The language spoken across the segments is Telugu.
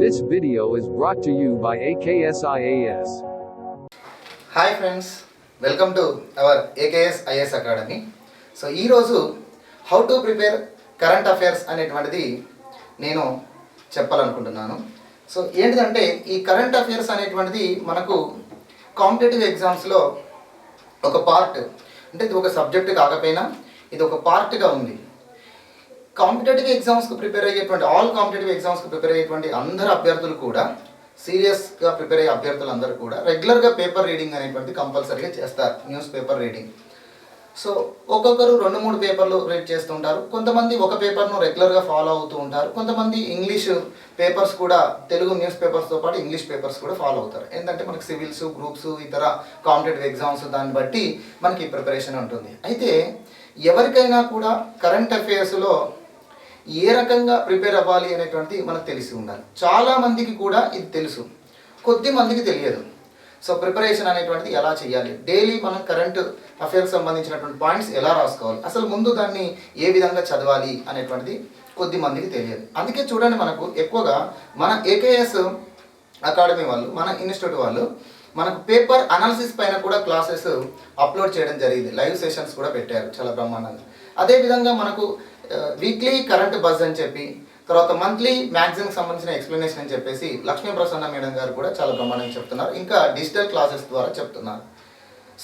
This video is brought to you by AKSIAS. Hi friends, welcome to our AKS IAS Academy. So ee roju how to prepare current affairs అనేటువంటిది నేను చెప్పాలనుకుంటున్నాను. సో ఏంటంటే ఈ కరెంట్ అఫైర్స్ అనేటువంటిది మనకు కాంపిటేటివ్ ఎగ్జామ్స్ లో ఒక పార్ట్, అంటే ఇది ఒక సబ్జెక్ట్ కాకపోయినా ఇది ఒక పార్ట్గా ఉంది. కాంపిటేటివ్ ఎగ్జామ్స్కి ప్రిపేర్ అయ్యేటువంటి ఆల్ కాంపిటేటివ్ ఎగ్జామ్స్కి ప్రిపేర్ అయ్యేటువంటి అందరు అభ్యర్థులు కూడా, సీరియస్గా ప్రిపేర్ అయ్యే అభ్యర్థులు అందరూ కూడా రెగ్యులర్గా పేపర్ రీడింగ్ అనేటువంటి కంపల్సరీగా చేస్తారు, న్యూస్ పేపర్ రీడింగ్. సో ఒక్కొక్కరు 2-3 పేపర్లు రీడ్ చేస్తుంటారు. కొంతమంది ఒక పేపర్ను రెగ్యులర్గా ఫాలో అవుతూ ఉంటారు. కొంతమంది ఇంగ్లీష్ పేపర్స్ కూడా, తెలుగు న్యూస్ పేపర్స్తో పాటు ఇంగ్లీష్ పేపర్స్ కూడా ఫాలో అవుతారు. ఏంటంటే మనకి సివిల్స్, గ్రూప్స్, ఇతర కాంపిటేటివ్ ఎగ్జామ్స్ దాన్ని బట్టి మనకి ప్రిపరేషన్ ఉంటుంది. అయితే ఎవరికైనా కూడా కరెంట్ అఫైర్స్లో ఏ రకంగా ప్రిపేర్ అవ్వాలి అనేటువంటిది మనకు తెలిసి ఉండాలి. చాలామందికి కూడా ఇది తెలుసు, కొద్ది మందికి తెలియదు. సో ప్రిపరేషన్ అనేటువంటిది ఎలా చేయాలి, డైలీ మనం కరెంట్ అఫైర్స్ సంబంధించినటువంటి పాయింట్స్ ఎలా రాసుకోవాలి, అసలు ముందు దాన్ని ఏ విధంగా చదవాలి అనేటువంటిది కొద్ది మందికి తెలియదు. అందుకే చూడండి, మనకు ఎక్కువగా మన ఏకేఎస్ అకాడమీ వాళ్ళు, మన ఇన్స్టిట్యూట్ వాళ్ళు మనకు పేపర్ అనాలిసిస్ పైన కూడా క్లాసెస్ అప్లోడ్ చేయడం జరిగింది. లైవ్ సెషన్స్ కూడా పెట్టారు చాలా బ్రహ్మాండంగా. అదేవిధంగా మనకు వీక్లీ కరెంట్ బజ్ అని చెప్పి, తర్వాత మంత్లీ మ్యాగజైన్కి సంబంధించిన ఎక్స్ప్లెనేషన్ అని చెప్పేసి లక్ష్మీ ప్రసన్న మేడం గారు కూడా చాలా బ్రహ్మాండంగా చెప్తున్నారు. ఇంకా డిజిటల్ క్లాసెస్ ద్వారా చెప్తున్నారు.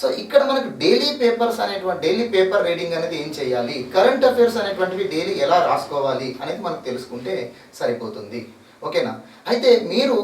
సో ఇక్కడ మనకు డైలీ పేపర్స్ అనేటువంటి డైలీ పేపర్ రీడింగ్ అనేది ఏం చేయాలి, కరెంట్ అఫైర్స్ అనేటువంటివి డైలీ ఎలా రాసుకోవాలి అనేది మనకు తెలుసుకుంటే సరిపోతుంది. ఓకేనా? అయితే మీరు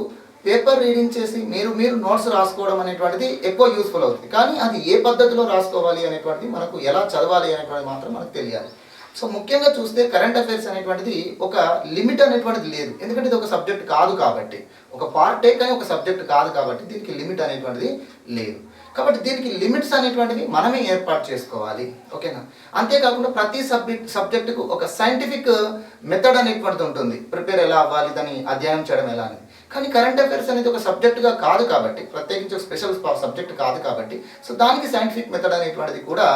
పేపర్ రీడింగ్ చేసి మీరు నోట్స్ రాసుకోవడం అనేటువంటిది ఎక్కువ యూస్ఫుల్ అవుతుంది. కానీ అది ఏ పద్ధతిలో రాసుకోవాలి అనేటువంటిది, మనకు ఎలా చదవాలి అనేటువంటిది మాత్రం మనకు తెలియాలి. సో ముఖ్యంగా చూస్తే కరెంట్ అఫైర్స్ అనేటువంటిది ఒక లిమిట్ అనేటువంటిది లేదు. ఎందుకంటే ఇది ఒక సబ్జెక్ట్ కాదు కాబట్టి, ఒక పార్టే కానీ ఒక సబ్జెక్ట్ కాదు కాబట్టి దీనికి లిమిట్ అనేటువంటిది లేదు. కాబట్టి దీనికి లిమిట్స్ అనేటువంటివి మనమే ఏర్పాటు చేసుకోవాలి. ఓకేనా? అంతేకాకుండా ప్రతి సబ్జెక్టుకు ఒక సైంటిఫిక్ మెథడ్ అనేటువంటిది ఉంటుంది, ప్రిపేర్ ఎలా అవ్వాలి, దాన్ని అధ్యయనం చేయడం ఎలా అని. కానీ కరెంట్ అఫైర్స్ అనేది ఒక సబ్జెక్టుగా కాదు కాబట్టి, ప్రత్యేకించి ఒక స్పెషల్ సబ్జెక్ట్ కాదు కాబట్టి, సో దానికి సైంటిఫిక్ మెథడ్ అనేటువంటిది కూడా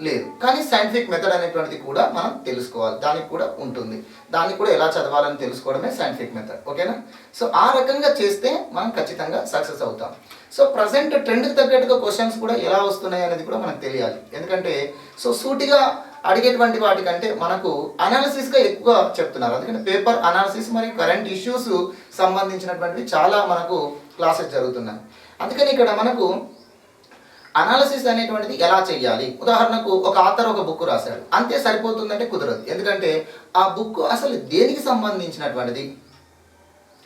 లేదు. కానీ సైంటిఫిక్ మెథడ్ అనేటువంటిది కూడా మనం తెలుసుకోవాలి, దానికి కూడా ఉంటుంది. దాన్ని కూడా ఎలా చదవాలని తెలుసుకోవడమే సైంటిఫిక్ మెథడ్. ఓకేనా? సో ఆ రకంగా చేస్తే మనం ఖచ్చితంగా సక్సెస్ అవుతాం. సో ప్రజెంట్ ట్రెండ్కి తగ్గట్టుగా క్వశ్చన్స్ కూడా ఎలా వస్తున్నాయి అనేది కూడా మనకు తెలియాలి. ఎందుకంటే సో సూటిగా అడిగేటువంటి వాటికంటే మనకు అనాలిసిస్గా ఎక్కువ చెప్తున్నారు. అందుకని పేపర్ అనాలిసిస్ మరియు కరెంట్ ఇష్యూస్ సంబంధించినటువంటివి చాలా మనకు క్లాసెస్ జరుగుతున్నాయి. అందుకని ఇక్కడ మనకు అనాలిసిస్ అనేటువంటిది ఎలా చేయాలి, ఉదాహరణకు ఒక ఆథర్ ఒక బుక్ రాశాడు, అంతే సరిపోతుందంటే కుదరదు. ఎందుకంటే ఆ బుక్ అసలు దేనికి సంబంధించినటువంటిది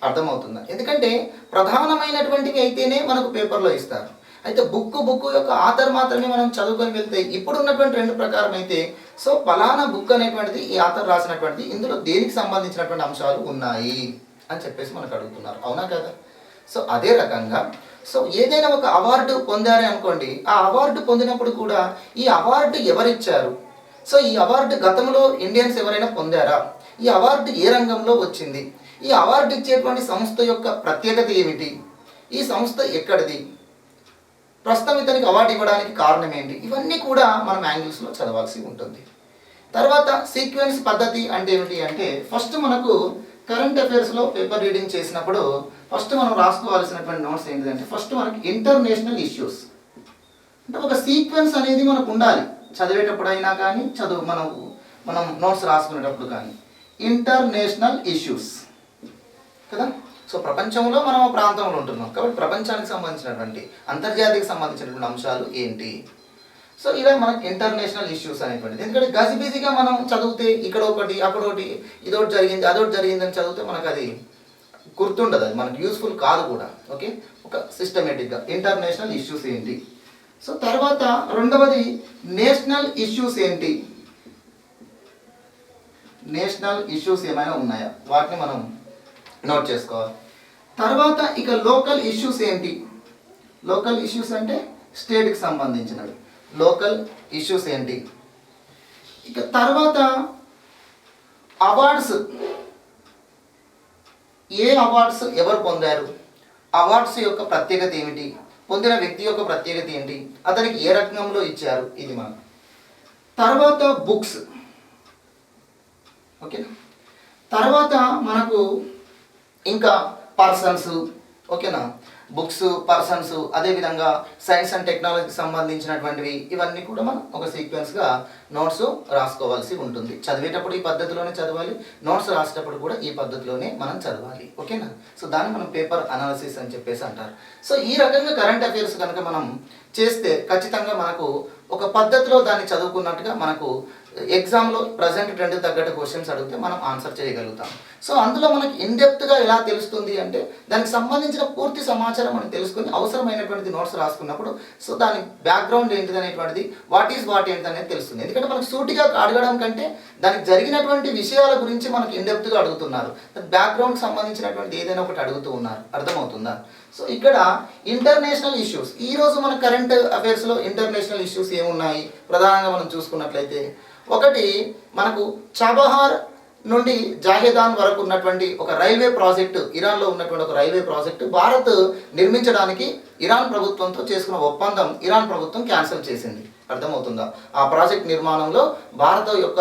అర్థమవుతుందా? ఎందుకంటే ప్రధానమైనటువంటివి అయితేనే మనకు పేపర్లో ఇస్తారు. అయితే బుక్ యొక్క ఆథర్ మాత్రమే మనం చదువుకొని వెళ్తే, ఇప్పుడున్నటువంటి ట్రెండ్ ప్రకారం అయితే సో ఫలానా బుక్ అనేటువంటిది ఈ ఆథర్ రాసినటువంటిది, ఇందులో దేనికి సంబంధించినటువంటి అంశాలు ఉన్నాయి అని చెప్పేసి మనకు అడుగుతున్నారు. అవునా కదా? సో అదే రకంగా సో ఏదైనా ఒక అవార్డు పొందారే అనుకోండి, ఆ అవార్డు పొందినప్పుడు కూడా ఈ అవార్డు ఎవరిచ్చారు, సో ఈ అవార్డు గతంలో ఇండియన్స్ ఎవరైనా పొందారా, ఈ అవార్డు ఏ రంగంలో వచ్చింది, ఈ అవార్డు ఇచ్చేటువంటి సంస్థ యొక్క ప్రత్యేకత ఏమిటి, ఈ సంస్థ ఎక్కడిది, ప్రస్తుతం ఇతనికి అవార్డు ఇవ్వడానికి కారణం ఏంటి, ఇవన్నీ కూడా మనం యాంగిల్స్లో చదవాల్సి ఉంటుంది. తర్వాత సీక్వెన్స్ పద్ధతి అంటే ఏమిటి అంటే, ఫస్ట్ మనకు కరెంట్ అఫైర్స్లో పేపర్ రీడింగ్ చేసినప్పుడు ఫస్ట్ మనం రాసుకోవాల్సినటువంటి నోట్స్ ఏంటంటే, ఫస్ట్ మనకి ఇంటర్నేషనల్ ఇష్యూస్, అంటే ఒక సీక్వెన్స్ అనేది మనకు ఉండాలి. చదివేటప్పుడు అయినా కానీ, మనం నోట్స్ రాసుకునేటప్పుడు కానీ, ఇంటర్నేషనల్ ఇష్యూస్ కదా. సో ప్రపంచంలో మనం ప్రాంతంలో ఉంటున్నాం కాబట్టి ప్రపంచానికి సంబంధించినటువంటి, అంతర్జాతీయకు సంబంధించినటువంటి అంశాలు ఏంటి, సో ఇలా మనకి ఇంటర్నేషనల్ ఇష్యూస్ అనేటువంటిది. ఎందుకంటే గజిబిజిగా మనం చదివితే ఇక్కడ ఒకటి అక్కడ ఒకటి, ఇదొకటి జరిగింది అదొకటి జరిగింది అని చదివితే మనకు అది గుర్తుండదు, అది మనకు యూస్ఫుల్ కాదు కూడా. ఓకే, ఒక సిస్టమేటిక్గా ఇంటర్నేషనల్ ఇష్యూస్ ఏంటి. సో తర్వాత రెండవది నేషనల్ ఇష్యూస్ ఏంటి, నేషనల్ ఇష్యూస్ ఏమైనా ఉన్నాయా వాటిని మనం నోట్ చేసుకోవాలి. తర్వాత ఇక లోకల్ ఇష్యూస్ ఏంటి, లోకల్ ఇష్యూస్ అంటే స్టేట్కి సంబంధించినవి, లోకల్ ఇష్యూస్ ఏంటి. ఇక తర్వాత అవార్డ్స్, ఏ అవార్డ్స్ ఎవరు పొందారు, అవార్డ్స్ యొక్క ప్రత్యేకత ఏమిటి, పొందిన వ్యక్తి యొక్క ప్రత్యేకత ఏంటి, అతనికి ఏ రంగంలో ఇచ్చారు, ఇది మనం. తర్వాత బుక్స్. ఓకే, తర్వాత మనకు ఇంకా పర్సన్స్, ఓకేనా, బుక్స్, పర్సన్స్, అదేవిధంగా సైన్స్ అండ్ టెక్నాలజీకి సంబంధించినటువంటివి, ఇవన్నీ కూడా మనం ఒక సీక్వెన్స్గా నోట్స్ రాసుకోవాల్సి ఉంటుంది. చదివేటప్పుడు ఈ పద్ధతిలోనే చదవాలి, నోట్స్ రాసేటప్పుడు కూడా ఈ పద్ధతిలోనే మనం చదవాలి, ఓకేనా. సో దాన్ని మనం పేపర్ అనాలిసిస్ అని చెప్పేసి అంటారు. సో ఈ రకంగా కరెంట్ అఫైర్స్ కనుక మనం చేస్తే ఖచ్చితంగా మనకు ఒక పద్ధతిలో దాన్ని చదువుకున్నట్టుగా మనకు ఎగ్జామ్లో ప్రజెంట్ ట్రెండ్ తగ్గట్టు క్వశ్చన్స్ అడిగితే మనం ఆన్సర్ చేయగలుగుతాం. సో అందులో మనకి ఇన్డెప్త్గా ఎలా తెలుస్తుంది అంటే దానికి సంబంధించిన పూర్తి సమాచారం మనం తెలుసుకుని అవసరమైనటువంటి నోట్స్ రాసుకున్నప్పుడు సో దాని బ్యాక్గ్రౌండ్ ఏంటిది అనేటువంటిది, వాట్ ఈజ్ వాట్ ఏంటి అనేది తెలుస్తుంది. ఎందుకంటే మనకు సూటిగా అడగడం కంటే దానికి జరిగినటువంటి విషయాల గురించి మనకి ఇన్డెప్త్గా అడుగుతున్నారు, బ్యాక్గ్రౌండ్కి సంబంధించినటువంటి ఏదైనా ఒకటి అడుగుతూ ఉన్నారు, అర్థమవుతుందా. సో ఇక్కడ ఇంటర్నేషనల్ ఇష్యూస్, ఈరోజు మన కరెంట్ అఫైర్స్లో ఇంటర్నేషనల్ ఇష్యూస్ ఏమున్నాయి ప్రధానంగా మనం చూసుకున్నట్లయితే, ఒకటి మనకు చాబహార్ నుండి జాహేదాన్ వరకు ఉన్నటువంటి ఒక రైల్వే ప్రాజెక్టు, ఇరాన్లో ఉన్నటువంటి ఒక రైల్వే ప్రాజెక్టు భారత్ నిర్మించడానికి ఇరాన్ ప్రభుత్వంతో చేసుకున్న ఒప్పందం ఇరాన్ ప్రభుత్వం క్యాన్సిల్ చేసింది, అర్థమవుతుందా. ఆ ప్రాజెక్ట్ నిర్మాణంలో భారత యొక్క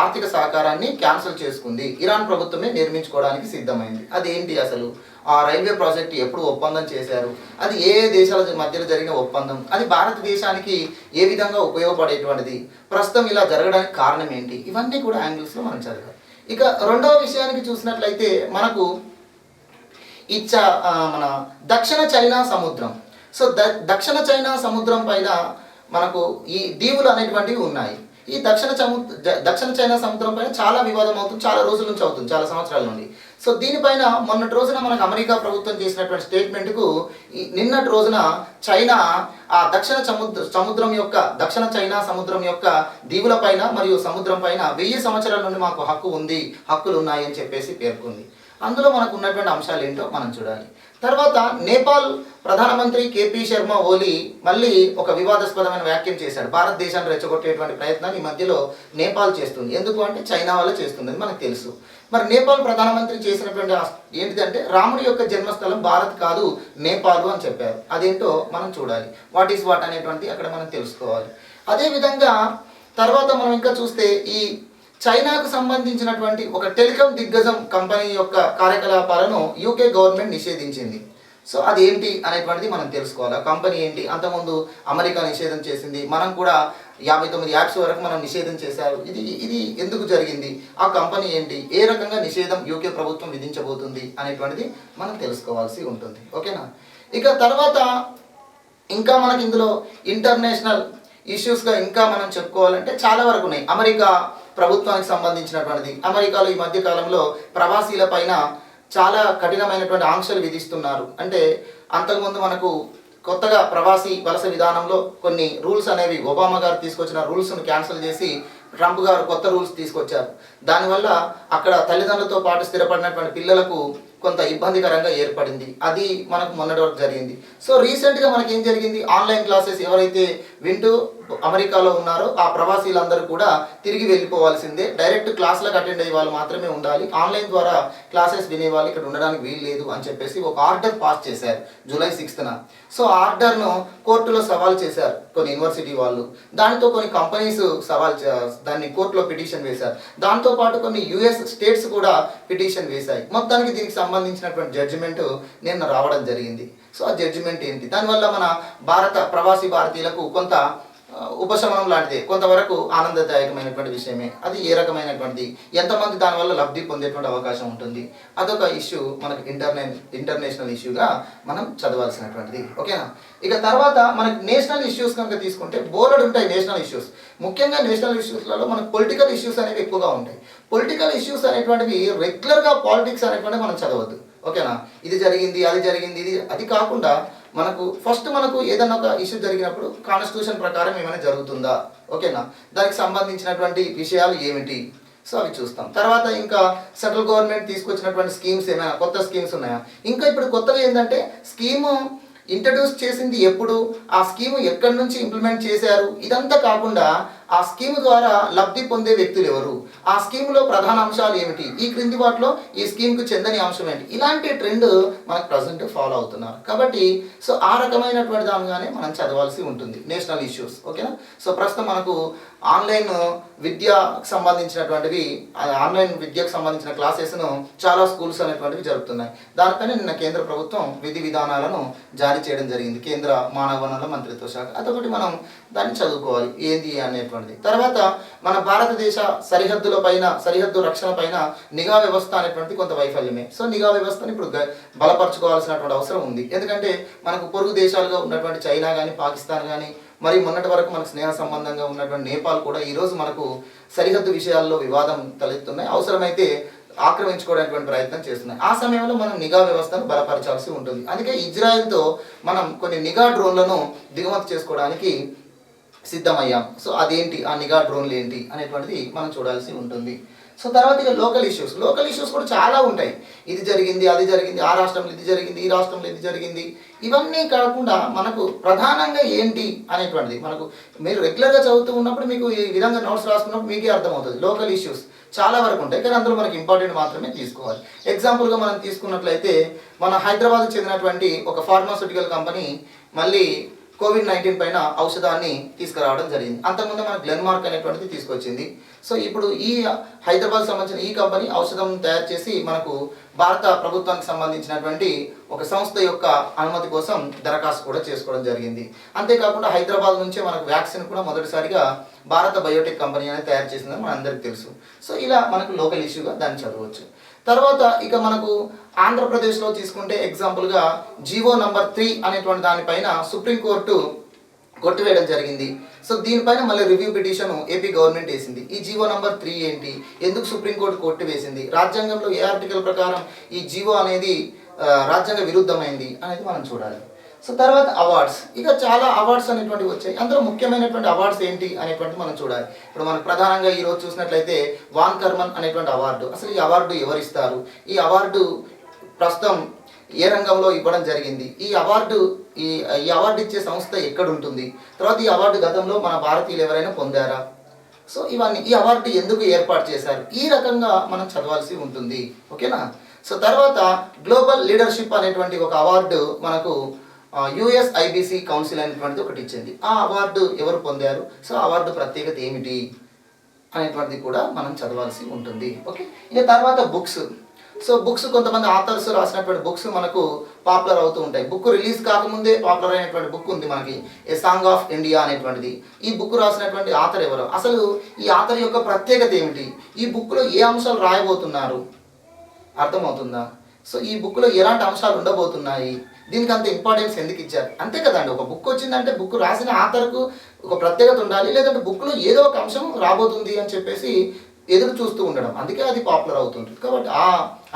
ఆర్థిక సహకారాన్ని క్యాన్సిల్ చేసుకుంది, ఇరాన్ ప్రభుత్వమే నిర్మించుకోవడానికి సిద్ధమైంది. అదేంటి అసలు, ఆ రైల్వే ప్రాజెక్ట్ ఎప్పుడు ఒప్పందం చేశారు, అది ఏ దేశాల మధ్యలో జరిగిన ఒప్పందం, అది భారతదేశానికి ఏ విధంగా ఉపయోగపడేటువంటిది, ప్రస్తుతం ఇలా జరగడానికి కారణం ఏంటి, ఇవన్నీ కూడా యాంగిల్స్లో మనం చదవాలి. ఇక రెండవ విషయానికి చూసినట్లయితే మనకు మన దక్షిణ చైనా సముద్రం. సో దక్షిణ చైనా సముద్రం పైన మనకు ఈ దీవులు అనేటువంటివి ఉన్నాయి. ఈ దక్షిణ చైనా సముద్రం పైన చాలా వివాదం అవుతుంది, చాలా రోజుల నుంచి అవుతుంది, చాలా సంవత్సరాల నుండి. సో దీనిపైన మొన్నటి రోజున మనకు అమెరికా ప్రభుత్వం చేసినటువంటి స్టేట్మెంట్కు నిన్నటి రోజున చైనా ఆ దక్షిణ చైనా సముద్రం యొక్క దీవుల పైన మరియు సముద్రం పైన 1000 సంవత్సరాల నుండి మాకు హక్కులు ఉన్నాయి అని చెప్పేసి పేర్కొంది. అందులో మనకు ఉన్నటువంటి అంశాలు ఏంటో మనం చూడాలి. తర్వాత నేపాల్ ప్రధానమంత్రి కేపీ శర్మ ఓలీ మళ్ళీ ఒక వివాదాస్పదమైన వ్యాఖ్యం చేశాడు. భారతదేశాన్ని రెచ్చగొట్టేటువంటి ప్రయత్నాన్ని ఈ మధ్యలో నేపాల్ చేస్తుంది. ఎందుకు అంటే చైనా వల్ల చేస్తుంది అని మనకు తెలుసు. మరి నేపాల్ ప్రధానమంత్రి చేసినటువంటి ఏంటిదంటే రాముడి యొక్క జన్మస్థలం భారత్ కాదు నేపాల్ అని చెప్పారు. అదేంటో మనం చూడాలి, వాట్ ఈస్ వాట్ అనేటువంటి అక్కడ మనం తెలుసుకోవాలి. అదేవిధంగా తర్వాత మనం ఇంకా చూస్తే ఈ చైనాకు సంబంధించినటువంటి ఒక టెలికాం దిగ్గజం కంపెనీ యొక్క కార్యకలాపాలను యూకే గవర్నమెంట్ నిషేధించింది. సో అది ఏంటి అనేటువంటిది మనం తెలుసుకోవాలి. ఆ కంపెనీ ఏంటి, అంతకుముందు అమెరికా నిషేధం చేసింది, మనం కూడా 59 యాప్స్ వరకు మనం నిషేధం చేశారు. ఇది ఎందుకు జరిగింది, ఆ కంపెనీ ఏంటి, ఏ రకంగా నిషేధం యూకే ప్రభుత్వం విధించబోతుంది అనేటువంటిది మనం తెలుసుకోవాల్సి ఉంటుంది, ఓకేనా. ఇక తర్వాత ఇంకా మనకి ఇందులో ఇంటర్నేషనల్ ఇష్యూస్గా ఇంకా మనం చెప్పుకోవాలంటే చాలా వరకు ఉన్నాయి. అమెరికా ప్రభుత్వానికి సంబంధించినటువంటిది, అమెరికాలో ఈ మధ్య కాలంలో ప్రవాసీల పైన చాలా కఠినమైనటువంటి ఆంక్షలు విధిస్తున్నారు. అంటే అంతకుముందు మనకు కొత్తగా ప్రవాసీ వలస విధానంలో కొన్ని రూల్స్ అనేవి ఒబామా గారు తీసుకొచ్చిన రూల్స్ను క్యాన్సిల్ చేసి ట్రంప్ గారు కొత్త రూల్స్ తీసుకొచ్చారు. దానివల్ల అక్కడ తల్లిదండ్రులతో పాటు స్థిరపడినటువంటి పిల్లలకు కొంత ఇబ్బందికరంగా ఏర్పడింది. అది మనకు మొన్నటి వరకు జరిగింది. సో రీసెంట్గా మనకి ఏం జరిగింది, ఆన్లైన్ క్లాసెస్ ఎవరైతే వింటూ అమెరికాలో ఉన్నారో ఆ ప్రవాసీలందరూ కూడా తిరిగి వెళ్ళిపోవాల్సిందే. డైరెక్ట్ క్లాసులకు అటెండ్ అయ్యే వాళ్ళు మాత్రమే ఉండాలి, ఆన్లైన్ ద్వారా క్లాసెస్ వినేవాళ్ళు ఇక్కడ ఉండడానికి వీలు లేదు అని చెప్పేసి ఒక ఆర్డర్ పాస్ చేశారు జూలై 6న. సో ఆర్డర్ను కోర్టులో సవాల్ చేశారు కొన్ని యూనివర్సిటీ వాళ్ళు. దానితో కొన్ని కంపెనీస్ దాన్ని కోర్టులో పిటిషన్ వేశారు. దాంతోపాటు కొన్ని యుఎస్ స్టేట్స్ కూడా పిటిషన్ వేశాయి. మొత్తానికి దీనికి సంబంధించినటువంటి జడ్జిమెంట్ నిన్న రావడం జరిగింది. సో ఆ జడ్జిమెంట్ ఏంటి, దానివల్ల మన ప్రవాసీ భారతీయులకు కొంత ఉపశమనం లాంటిది, కొంతవరకు ఆనందదాయకమైనటువంటి విషయమే. అది ఏ రకమైనటువంటి ఎంతమంది దానివల్ల లబ్ధి పొందేటువంటి అవకాశం ఉంటుంది, అదొక ఇష్యూ మనకు ఇంటర్నేషనల్ ఇష్యూగా మనం చదవాల్సినటువంటిది, ఓకేనా. ఇక తర్వాత మనకి నేషనల్ ఇష్యూస్ కనుక తీసుకుంటే బోలెడు ఉంటాయి నేషనల్ ఇష్యూస్. ముఖ్యంగా నేషనల్ ఇష్యూస్లలో మనకు పొలిటికల్ ఇష్యూస్ అనేవి ఎక్కువగా ఉంటాయి. పొలిటికల్ ఇష్యూస్ అనేటువంటివి రెగ్యులర్గా పాలిటిక్స్ అనేటువంటివి మనం చదవద్దు, ఓకేనా. ఇది జరిగింది, అది జరిగింది, అది కాకుండా మనకు ఏదైనా ఒక ఇష్యూ జరిగినప్పుడు కాన్స్టిట్యూషన్ ప్రకారం ఏమైనా జరుగుతుందా, ఓకేనా, దానికి సంబంధించినటువంటి విషయాలు ఏమిటి, సో అవి చూస్తాం. తర్వాత ఇంకా సెంట్రల్ గవర్నమెంట్ తీసుకొచ్చినటువంటి స్కీమ్స్ ఏమైనా కొత్త స్కీమ్స్ ఉన్నాయా, ఇంకా ఇప్పుడు కొత్తగా ఏంటంటే స్కీము ఇంట్రడ్యూస్ చేసింది ఎప్పుడు, ఆ స్కీము ఎక్కడి నుంచి ఇంప్లిమెంట్ చేశారు, ఇదంతా కాకుండా ఆ స్కీమ్ ద్వారా లబ్ధి పొందే వ్యక్తులు ఎవరు, ఆ స్కీమ్లో ప్రధాన అంశాలు ఏమిటి, ఈ క్రింది వాటిలో ఈ స్కీమ్కు చెందని అంశం ఏంటి, ఇలాంటి ట్రెండ్ మనకు ప్రజెంట్ ఫాలో అవుతున్నారు. కాబట్టి సో ఆ రకమైనటువంటి దానిగానే మనం చదవాల్సి ఉంటుంది నేషనల్ ఇష్యూస్. ఓకేనా. సో ప్రస్తుతం మనకు ఆన్లైన్ విద్యకు సంబంధించినటువంటివి, ఆన్లైన్ విద్యకు సంబంధించిన క్లాసెస్ను చాలా స్కూల్స్ అనేటువంటివి జరుగుతున్నాయి. దానిపైన నిన్న కేంద్ర ప్రభుత్వం విధి విధానాలను జారీ చేయడం జరిగింది, కేంద్ర మానవ వనరుల మంత్రిత్వ శాఖ. అదొకటి మనం దాన్ని చదువుకోవాలి ఏంది అనేటువంటిది. తర్వాత మన భారతదేశ సరిహద్దుల పైన, సరిహద్దు రక్షణ పైన నిఘా వ్యవస్థ అనేటువంటిది కొంత వైఫల్యమే. సో నిఘా వ్యవస్థను ఇప్పుడు బలపరచుకోవాల్సినటువంటి అవసరం ఉంది. ఎందుకంటే మనకు పొరుగు దేశాలుగా ఉన్నటువంటి చైనా కానీ, పాకిస్తాన్ కానీ, మరి మొన్నటి వరకు మనకు స్నేహ సంబంధంగా ఉన్నటువంటి నేపాల్ కూడా ఈరోజు మనకు సరిహద్దు విషయాల్లో వివాదం తలెత్తున్నాయి, అవసరమైతే ఆక్రమించుకోవడానికి ప్రయత్నం చేస్తున్నాయి. ఆ సమయంలో మనం నిఘా వ్యవస్థను బలపరచాల్సి ఉంటుంది. అందుకే ఇజ్రాయెల్తో మనం కొన్ని నిఘా డ్రోన్లను దిగుమతి చేసుకోవడానికి సిద్ధమయ్యాం. సో అదేంటి, ఆ నిఘా డ్రోన్లు ఏంటి అనేటువంటిది మనం చూడాల్సి ఉంటుంది. సో తర్వాత ఇక లోకల్ ఇష్యూస్ కూడా చాలా ఉంటాయి. ఇది జరిగింది, అది జరిగింది, ఆ రాష్ట్రంలో ఇది జరిగింది, ఈ రాష్ట్రంలో ఇది జరిగింది. ఇవన్నీ కాకుండా మనకు ప్రధానంగా ఏంటి అనేటువంటిది మనకు, మీరు రెగ్యులర్గా చదువుతూ ఉన్నప్పుడు మీకు ఈ విధంగా నోట్స్ రాసుకున్నప్పుడు మీకే అర్థమవుతుంది. లోకల్ ఇష్యూస్ చాలా వరకు ఉంటాయి, కానీ అందులో మనకి ఇంపార్టెంట్ మాత్రమే తీసుకోవాలి. ఎగ్జాంపుల్గా మనం తీసుకున్నట్లయితే మన హైదరాబాద్కు చెందినటువంటి ఒక ఫార్మాస్యూటికల్ కంపెనీ మళ్ళీ కోవిడ్-19 పైన ఔషధాన్ని తీసుకురావడం జరిగింది. అంతకుముందు మన గ్లెన్మార్క్ అనేటువంటిది తీసుకొచ్చింది. సో ఇప్పుడు ఈ హైదరాబాద్ సంబంధించిన ఈ కంపెనీ ఔషధం తయారు చేసి మనకు భారత ప్రభుత్వానికి సంబంధించినటువంటి ఒక సంస్థ యొక్క అనుమతి కోసం దరఖాస్తు కూడా చేసుకోవడం జరిగింది. అంతేకాకుండా హైదరాబాద్ నుంచే మనకు వ్యాక్సిన్ కూడా మొదటిసారిగా భారత బయోటెక్ కంపెనీ అనేది తయారు చేసిందని మన అందరికీ తెలుసు. సో ఇలా మనకు లోకల్ ఇష్యూగా దాన్ని చదవచ్చు. తర్వాత ఇక మనకు ఆంధ్రప్రదేశ్లో తీసుకుంటే ఎగ్జాంపుల్గా జీవో నంబర్ 3 అనేటువంటి దానిపైన సుప్రీంకోర్టు కొట్టివేయడం జరిగింది. సో దీనిపైన మళ్ళీ రివ్యూ పిటిషన్ ఏపీ గవర్నమెంట్ వేసింది. ఈ జీవో నంబర్ 3 ఏంటి, ఎందుకు సుప్రీంకోర్టు కొట్టివేసింది, రాజ్యాంగంలో ఏ ఆర్టికల్ ప్రకారం ఈ జీవో అనేది రాజ్యాంగ విరుద్ధమైంది అనేది మనం చూడాలి. సో తర్వాత అవార్డ్స్, ఇక చాలా అవార్డ్స్ అనేటువంటివి వచ్చాయి. అందులో ముఖ్యమైనటువంటి అవార్డ్స్ ఏంటి అనేటువంటి మనం చూడాలి. ఇప్పుడు మనకు ప్రధానంగా ఈరోజు చూసినట్లయితే వాన్ కర్మన్ అనేటువంటి అవార్డు, అసలు ఈ అవార్డు ఎవరిస్తారు, ఈ అవార్డు ప్రస్తుతం ఏ రంగంలో ఇవ్వడం జరిగింది, ఈ అవార్డు ఇచ్చే సంస్థ ఎక్కడ ఉంటుంది, తర్వాత ఈ అవార్డు గతంలో మన భారతీయులు ఎవరైనా పొందారా, సో ఇవన్నీ ఈ అవార్డు ఎందుకు ఏర్పాటు చేశారు, ఈ రకంగా మనం చదవాల్సి ఉంటుంది. ఓకేనా. సో తర్వాత గ్లోబల్ లీడర్షిప్ అనేటువంటి ఒక అవార్డు మనకు USIBC కౌన్సిల్ అనేటువంటిది ఒకటి ఇచ్చింది. ఆ అవార్డు ఎవరు పొందారు, సో అవార్డు ప్రత్యేకత ఏమిటి అనేటువంటిది కూడా మనం చదవాల్సి ఉంటుంది. ఓకే. ఇక తర్వాత బుక్స్. సో బుక్స్ కొంతమంది ఆథర్స్ రాసినటువంటి బుక్స్ మనకు పాపులర్ అవుతూ ఉంటాయి. బుక్ రిలీజ్ కాకముందే పాపులర్ అయినటువంటి బుక్ ఉంది మనకి, ఏ సాంగ్ ఆఫ్ ఇండియా అనేటువంటిది. ఈ బుక్ రాసినటువంటి ఆథర్ ఎవరు, అసలు ఈ ఆథర్ యొక్క ప్రత్యేకత ఏమిటి, ఈ బుక్లో ఏ అంశాలు రాయబోతున్నారు, అర్థమవుతుందా. సో ఈ బుక్లో ఎలాంటి అంశాలు ఉండబోతున్నాయి, దీనికి అంత ఇంపార్టెన్స్ ఎందుకు ఇచ్చారు, అంతే కదండి. ఒక బుక్ వచ్చిందంటే బుక్ రాసిన ఆథర్కు ఒక ప్రత్యేకత ఉండాలి, లేదంటే బుక్లో ఏదో ఒక అంశం రాబోతుంది అని చెప్పేసి ఎదురు చూస్తూ ఉండడం, అందుకే అది పాపులర్ అవుతుంటుంది. కాబట్టి ఆ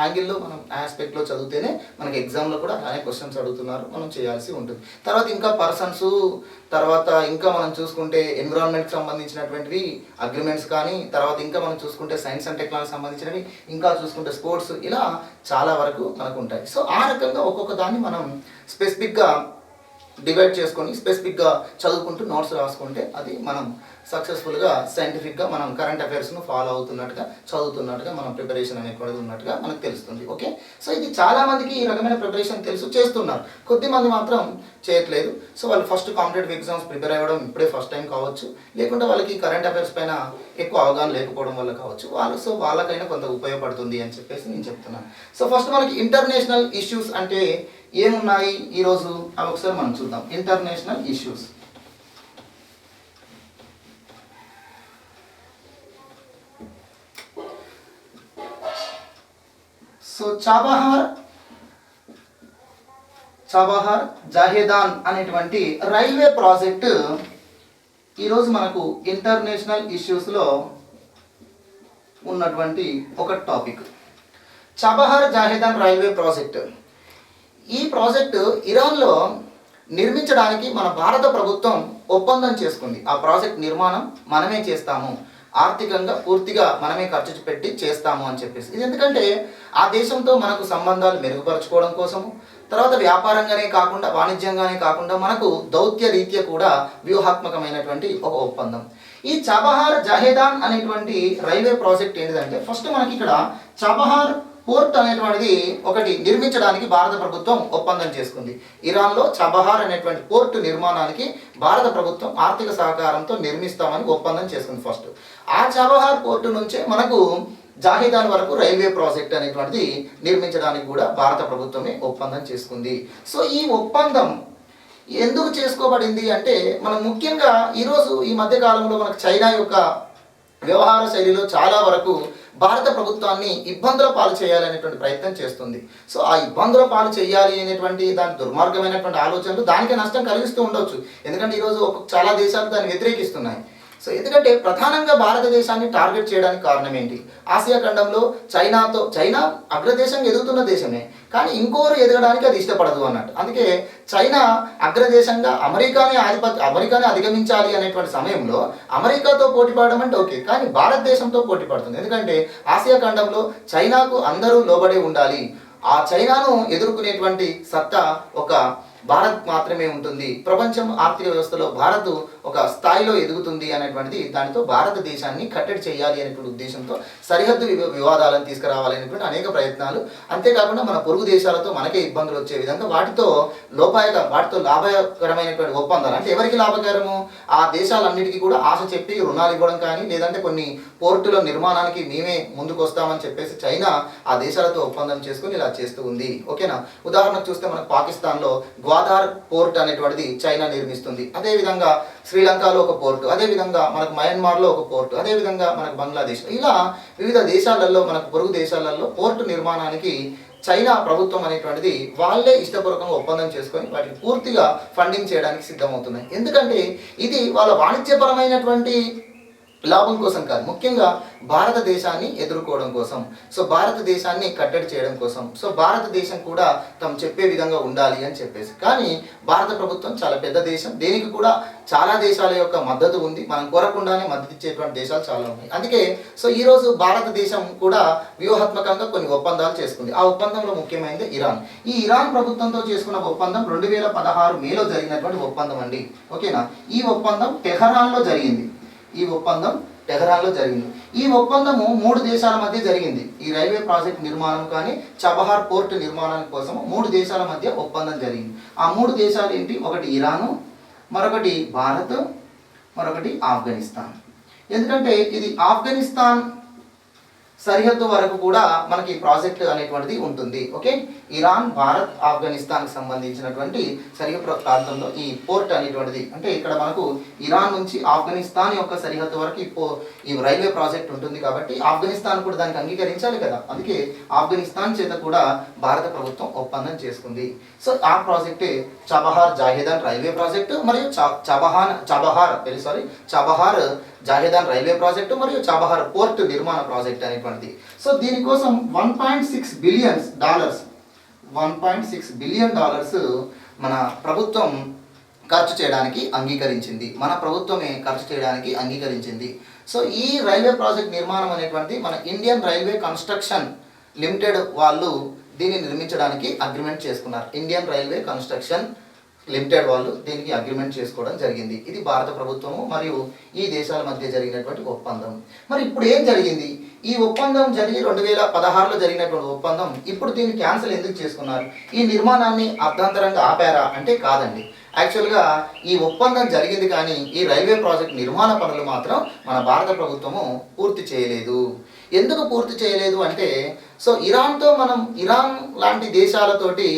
యాంగిల్లో మనం ఆస్పెక్ట్లో చదివితేనే మనకి ఎగ్జామ్లో కూడా అలానే క్వశ్చన్స్ అడుగుతున్నారు, మనం చేయాల్సి ఉంటుంది. తర్వాత ఇంకా పర్సన్స్, తర్వాత ఇంకా మనం చూసుకుంటే ఎన్విరాన్మెంట్కి సంబంధించినటువంటివి అగ్రిమెంట్స్ కానీ, తర్వాత ఇంకా మనం చూసుకుంటే సైన్స్ అండ్ టెక్నాలజీ సంబంధించినవి, ఇంకా చూసుకుంటే స్పోర్ట్స్, ఇలా చాలా వరకు మనకు ఉంటాయి. సో ఆ రకంగా ఒక్కొక్క దాన్ని మనం స్పెసిఫిక్గా డివైడ్ చేసుకొని స్పెసిఫిక్గా చదువుకుంటూ నోట్స్ రాసుకుంటే అది మనం సక్సెస్ఫుల్గా సైంటిఫిక్గా మనం కరెంట్ అఫైర్స్ను ఫాలో అవుతున్నట్టుగా, చదువుతున్నట్టుగా, మనం ప్రిపరేషన్ అనేటువంటిది ఉన్నట్టుగా మనకు తెలుస్తుంది. ఓకే. సో ఇది చాలామందికి ఈ రకమైన ప్రిపరేషన్ తెలుసు, చేస్తున్నారు, కొద్దిమంది మాత్రం చేయట్లేదు. సో వాళ్ళు ఫస్ట్ కాంపిటేటివ్ ఎగ్జామ్స్ ప్రిపేర్ అవ్వడం ఇప్పుడే ఫస్ట్ టైం కావచ్చు, లేకుంటే వాళ్ళకి కరెంట్ అఫైర్స్ పైన ఎక్కువ అవగాహన లేకపోవడం వల్ల కావచ్చు, వాళ్ళకైనా కొంత ఉపయోగపడుతుంది అని చెప్పేసి నేను చెప్తున్నాను. సో ఫస్ట్ మనకి ఇంటర్నేషనల్ ఇష్యూస్ అంటే ఏమున్నాయి ఈరోజు అవి ఒకసారి మనం చూద్దాం. International issues. సో చాబహార్ జహేదాన్ అనేటువంటి రైల్వే ప్రాజెక్ట్ ఈరోజు మనకు ఇంటర్నేషనల్ ఇష్యూస్లో ఉన్నటువంటి ఒక టాపిక్. చాబహార్ జహేదాన్ రైల్వే ప్రాజెక్ట్, ఈ ప్రాజెక్టు ఇరాన్లో నిర్మించడానికి మన భారత ప్రభుత్వం ఒప్పందం చేసుకుంది. ఆ ప్రాజెక్ట్ నిర్మాణం మనమే చేస్తాము, ఆర్థికంగా పూర్తిగా మనమే ఖర్చు పెట్టి చేస్తాము అని చెప్పేసి. ఇది ఎందుకంటే ఆ దేశంతో మనకు సంబంధాలు మెరుగుపరచుకోవడం కోసము, తర్వాత వ్యాపారంగానే కాకుండా, వాణిజ్యంగానే కాకుండా మనకు దౌత్య రీత్యా కూడా వ్యూహాత్మకమైనటువంటి ఒక ఒప్పందం. ఈ చాబహార్ జహేదాన్ అనేటువంటి రైల్వే ప్రాజెక్ట్ ఏంటిదంటే ఫస్ట్ మనకి ఇక్కడ చాబహార్ పోర్ట్ అనేటువంటిది ఒకటి నిర్మించడానికి భారత ప్రభుత్వం ఒప్పందం చేసుకుంది. ఇరాన్లో చబహార్ అనేటువంటి పోర్టు నిర్మాణానికి భారత ప్రభుత్వం ఆర్థిక సహకారంతో నిర్మిస్తామని ఒప్పందం చేసుకుంది ఫస్ట్. ఆ చబహార్ పోర్టు నుంచే మనకు జాహిదాన్ వరకు రైల్వే ప్రాజెక్ట్ అనేటువంటిది నిర్మించడానికి కూడా భారత ప్రభుత్వమే ఒప్పందం చేసుకుంది. సో ఈ ఒప్పందం ఎందుకు చేసుకోబడింది అంటే మనం ముఖ్యంగా ఈరోజు ఈ మధ్య కాలంలో మనకు చైనా యొక్క వ్యవహార శైలిలో చాలా వరకు భారత ప్రభుత్వాన్ని ఇబ్బందుల పాలు చేయాలనేటువంటి ప్రయత్నం చేస్తుంది. సో ఆ ఇబ్బందుల పాలు చేయాలి అనేటువంటి దాని దుర్మార్గమైనటువంటి ఆలోచనలు దానికి నష్టం కలిగిస్తూ ఉండొచ్చు. ఎందుకంటే ఈరోజు చాలా దేశాలు దాన్ని వ్యతిరేకిస్తున్నాయి. సో ఎందుకంటే ప్రధానంగా భారతదేశాన్ని టార్గెట్ చేయడానికి కారణం ఏంటి? ఆసియా ఖండంలో చైనా అగ్రదేశంగా ఎదుగుతున్న దేశమే, కానీ ఇంకోరు ఎదగడానికి అది ఇష్టపడదు అన్నట్టు. అందుకే చైనా అగ్రదేశంగా అమెరికానే అధిగమించాలి అనేటువంటి సమయంలో అమెరికాతో పోటీ పడడం అంటే ఓకే, కానీ భారతదేశంతో పోటీ పడుతుంది. ఎందుకంటే ఆసియా ఖండంలో చైనాకు అందరూ లోబడి ఉండాలి. ఆ చైనాను ఎదుర్కొనేటువంటి సత్తా ఒక భారత్ మాత్రమే ఉంటుంది. ప్రపంచం ఆర్థిక వ్యవస్థలో భారత్ ఒక స్థాయిలో ఎదుగుతుంది అనేటువంటిది దానితో భారతదేశాన్ని కట్టడి చేయాలి అనేటువంటి ఉద్దేశంతో సరిహద్దు వివాదాలను తీసుకురావాలి అనేటువంటి అనేక ప్రయత్నాలు. అంతేకాకుండా మన పొరుగు దేశాలతో మనకే ఇబ్బందులు వచ్చే విధంగా వాటితో లాభకరమైనటువంటి ఒప్పందాలు, అంటే ఎవరికి లాభకరము? ఆ దేశాలన్నిటికీ కూడా ఆశ చెప్పి రుణాలు ఇవ్వడం కానీ, లేదంటే కొన్ని పోర్టుల నిర్మాణానికి మేమే ముందుకు వస్తామని చెప్పేసి చైనా ఆ దేశాలతో ఒప్పందం చేసుకుని ఇలా చేస్తూ ఉంది. ఓకేనా? ఉదాహరణకు చూస్తే మనకు పాకిస్తాన్లో గ్వాదార్ పోర్ట్ అనేటువంటిది చైనా నిర్మిస్తుంది. అదేవిధంగా శ్రీలంకలో ఒక పోర్టు, అదేవిధంగా మనకు మయన్మార్లో ఒక పోర్టు, అదేవిధంగా మనకు బంగ్లాదేశ్, ఇలా వివిధ దేశాలలో మనకు పొరుగు దేశాలలో పోర్టు నిర్మాణానికి చైనా ప్రభుత్వం అనేటువంటిది వాళ్ళే ఇష్టపూర్వకంగా ఒప్పందం చేసుకొని వాటిని పూర్తిగా ఫండింగ్ చేయడానికి సిద్ధమవుతున్నాయి. ఎందుకంటే ఇది వాళ్ళ వాణిజ్యపరమైనటువంటి లాభం కోసం కాదు, ముఖ్యంగా భారతదేశాన్ని ఎదుర్కోవడం కోసం, సో భారతదేశాన్ని కట్టడి చేయడం కోసం, సో భారతదేశం కూడా తమ చెప్పే విధంగా ఉండాలి అని చెప్పేసి. కానీ భారత ప్రభుత్వం చాలా పెద్ద దేశం, దీనికి కూడా చాలా దేశాల యొక్క మద్దతు ఉంది. మనం కోరకుండానే మద్దతు ఇచ్చేటువంటి దేశాలు చాలా ఉన్నాయి. అందుకే సో ఈరోజు భారతదేశం కూడా వ్యూహాత్మకంగా కొన్ని ఒప్పందాలు చేసుకుంది. ఆ ఒప్పందంలో ముఖ్యమైనది ఇరాన్. ఈ ఇరాన్ ప్రభుత్వంతో చేసుకున్న ఒప్పందం 2016 మేలో జరిగినటువంటి ఒప్పందం అండి. ఓకేనా? ఈ ఒప్పందం టెహరాన్లో జరిగింది. ఈ ఒప్పందము 3 దేశాల మధ్య జరిగింది. ఈ రైల్వే ప్రాజెక్ట్ నిర్మాణం కానీ చబహార్ పోర్టు నిర్మాణానికి కోసం 3 దేశాల మధ్య ఒప్పందం జరిగింది. ఆ 3 దేశాలు ఏంటి? ఒకటి ఇరాను, మరొకటి భారత్, మరొకటి ఆఫ్ఘనిస్తాన్. ఎందుకంటే ఇది ఆఫ్ఘనిస్తాన్ సరిహద్దు వరకు కూడా మనకి ప్రాజెక్ట్ అనేటువంటిది ఉంటుంది. ఓకే, ఇరాన్, భారత్, ఆఫ్ఘనిస్తాన్కి సంబంధించినటువంటి సరిహద్దు ప్రాంతంలో ఈ పోర్ట్ అనేటువంటిది, అంటే ఇక్కడ మనకు ఇరాన్ నుంచి ఆఫ్ఘనిస్తాన్ యొక్క సరిహద్దు వరకు ఈ రైల్వే ప్రాజెక్ట్ ఉంటుంది. కాబట్టి ఆఫ్ఘనిస్తాన్ కూడా దానికి అంగీకరించాలి కదా. అందుకే ఆఫ్ఘనిస్తాన్ చేత కూడా భారత ప్రభుత్వం ఒప్పందం చేసుకుంది. సో ఆ ప్రాజెక్టే చబహార్ జాహేదాన్ రైల్వే ప్రాజెక్టు మరియు చబహార్ జాహేదాన్ రైల్వే ప్రాజెక్టు మరియు చబహార్ పోర్ట్ నిర్మాణ ప్రాజెక్ట్ అనేటువంటిది. సో దీనికోసం $1.6 బిలియన్ మన ప్రభుత్వం ఖర్చు చేయడానికి అంగీకరించింది. మన ప్రభుత్వమే ఖర్చు చేయడానికి అంగీకరించింది. సో ఈ రైల్వే ప్రాజెక్ట్ నిర్మాణం అనేటువంటిది మన ఇండియన్ రైల్వే కన్స్ట్రక్షన్ లిమిటెడ్ వాళ్ళు దీన్ని నిర్మించడానికి అగ్రిమెంట్ చేసుకున్నారు. ఇండియన్ రైల్వే కన్స్ట్రక్షన్ లిమిటెడ్ వాళ్ళు దీనికి అగ్రిమెంట్ చేసుకోవడం జరిగింది. ఇది భారత ప్రభుత్వము మరియు ఈ దేశాల మధ్య జరిగినటువంటి ఒప్పందం. మరి ఇప్పుడు ఏం జరిగింది? ఈ ఒప్పందం జరిగి 2016లో జరిగినటువంటి ఒప్పందం ఇప్పుడు దీన్ని క్యాన్సిల్ ఎందుకు చేసుకున్నారు? ఈ నిర్మాణాన్ని అర్ధాంతరంగా ఆపారా అంటే కాదండి. యాక్చువల్గా ఈ ఒప్పందం జరిగింది, కానీ ఈ రైల్వే ప్రాజెక్ట్ నిర్మాణ పనులు మాత్రం మన భారత ప్రభుత్వము పూర్తి చేయలేదు. ఎందుకు పూర్తి చేయలేదు అంటే, సో ఇరాన్ లాంటి దేశాలతోటి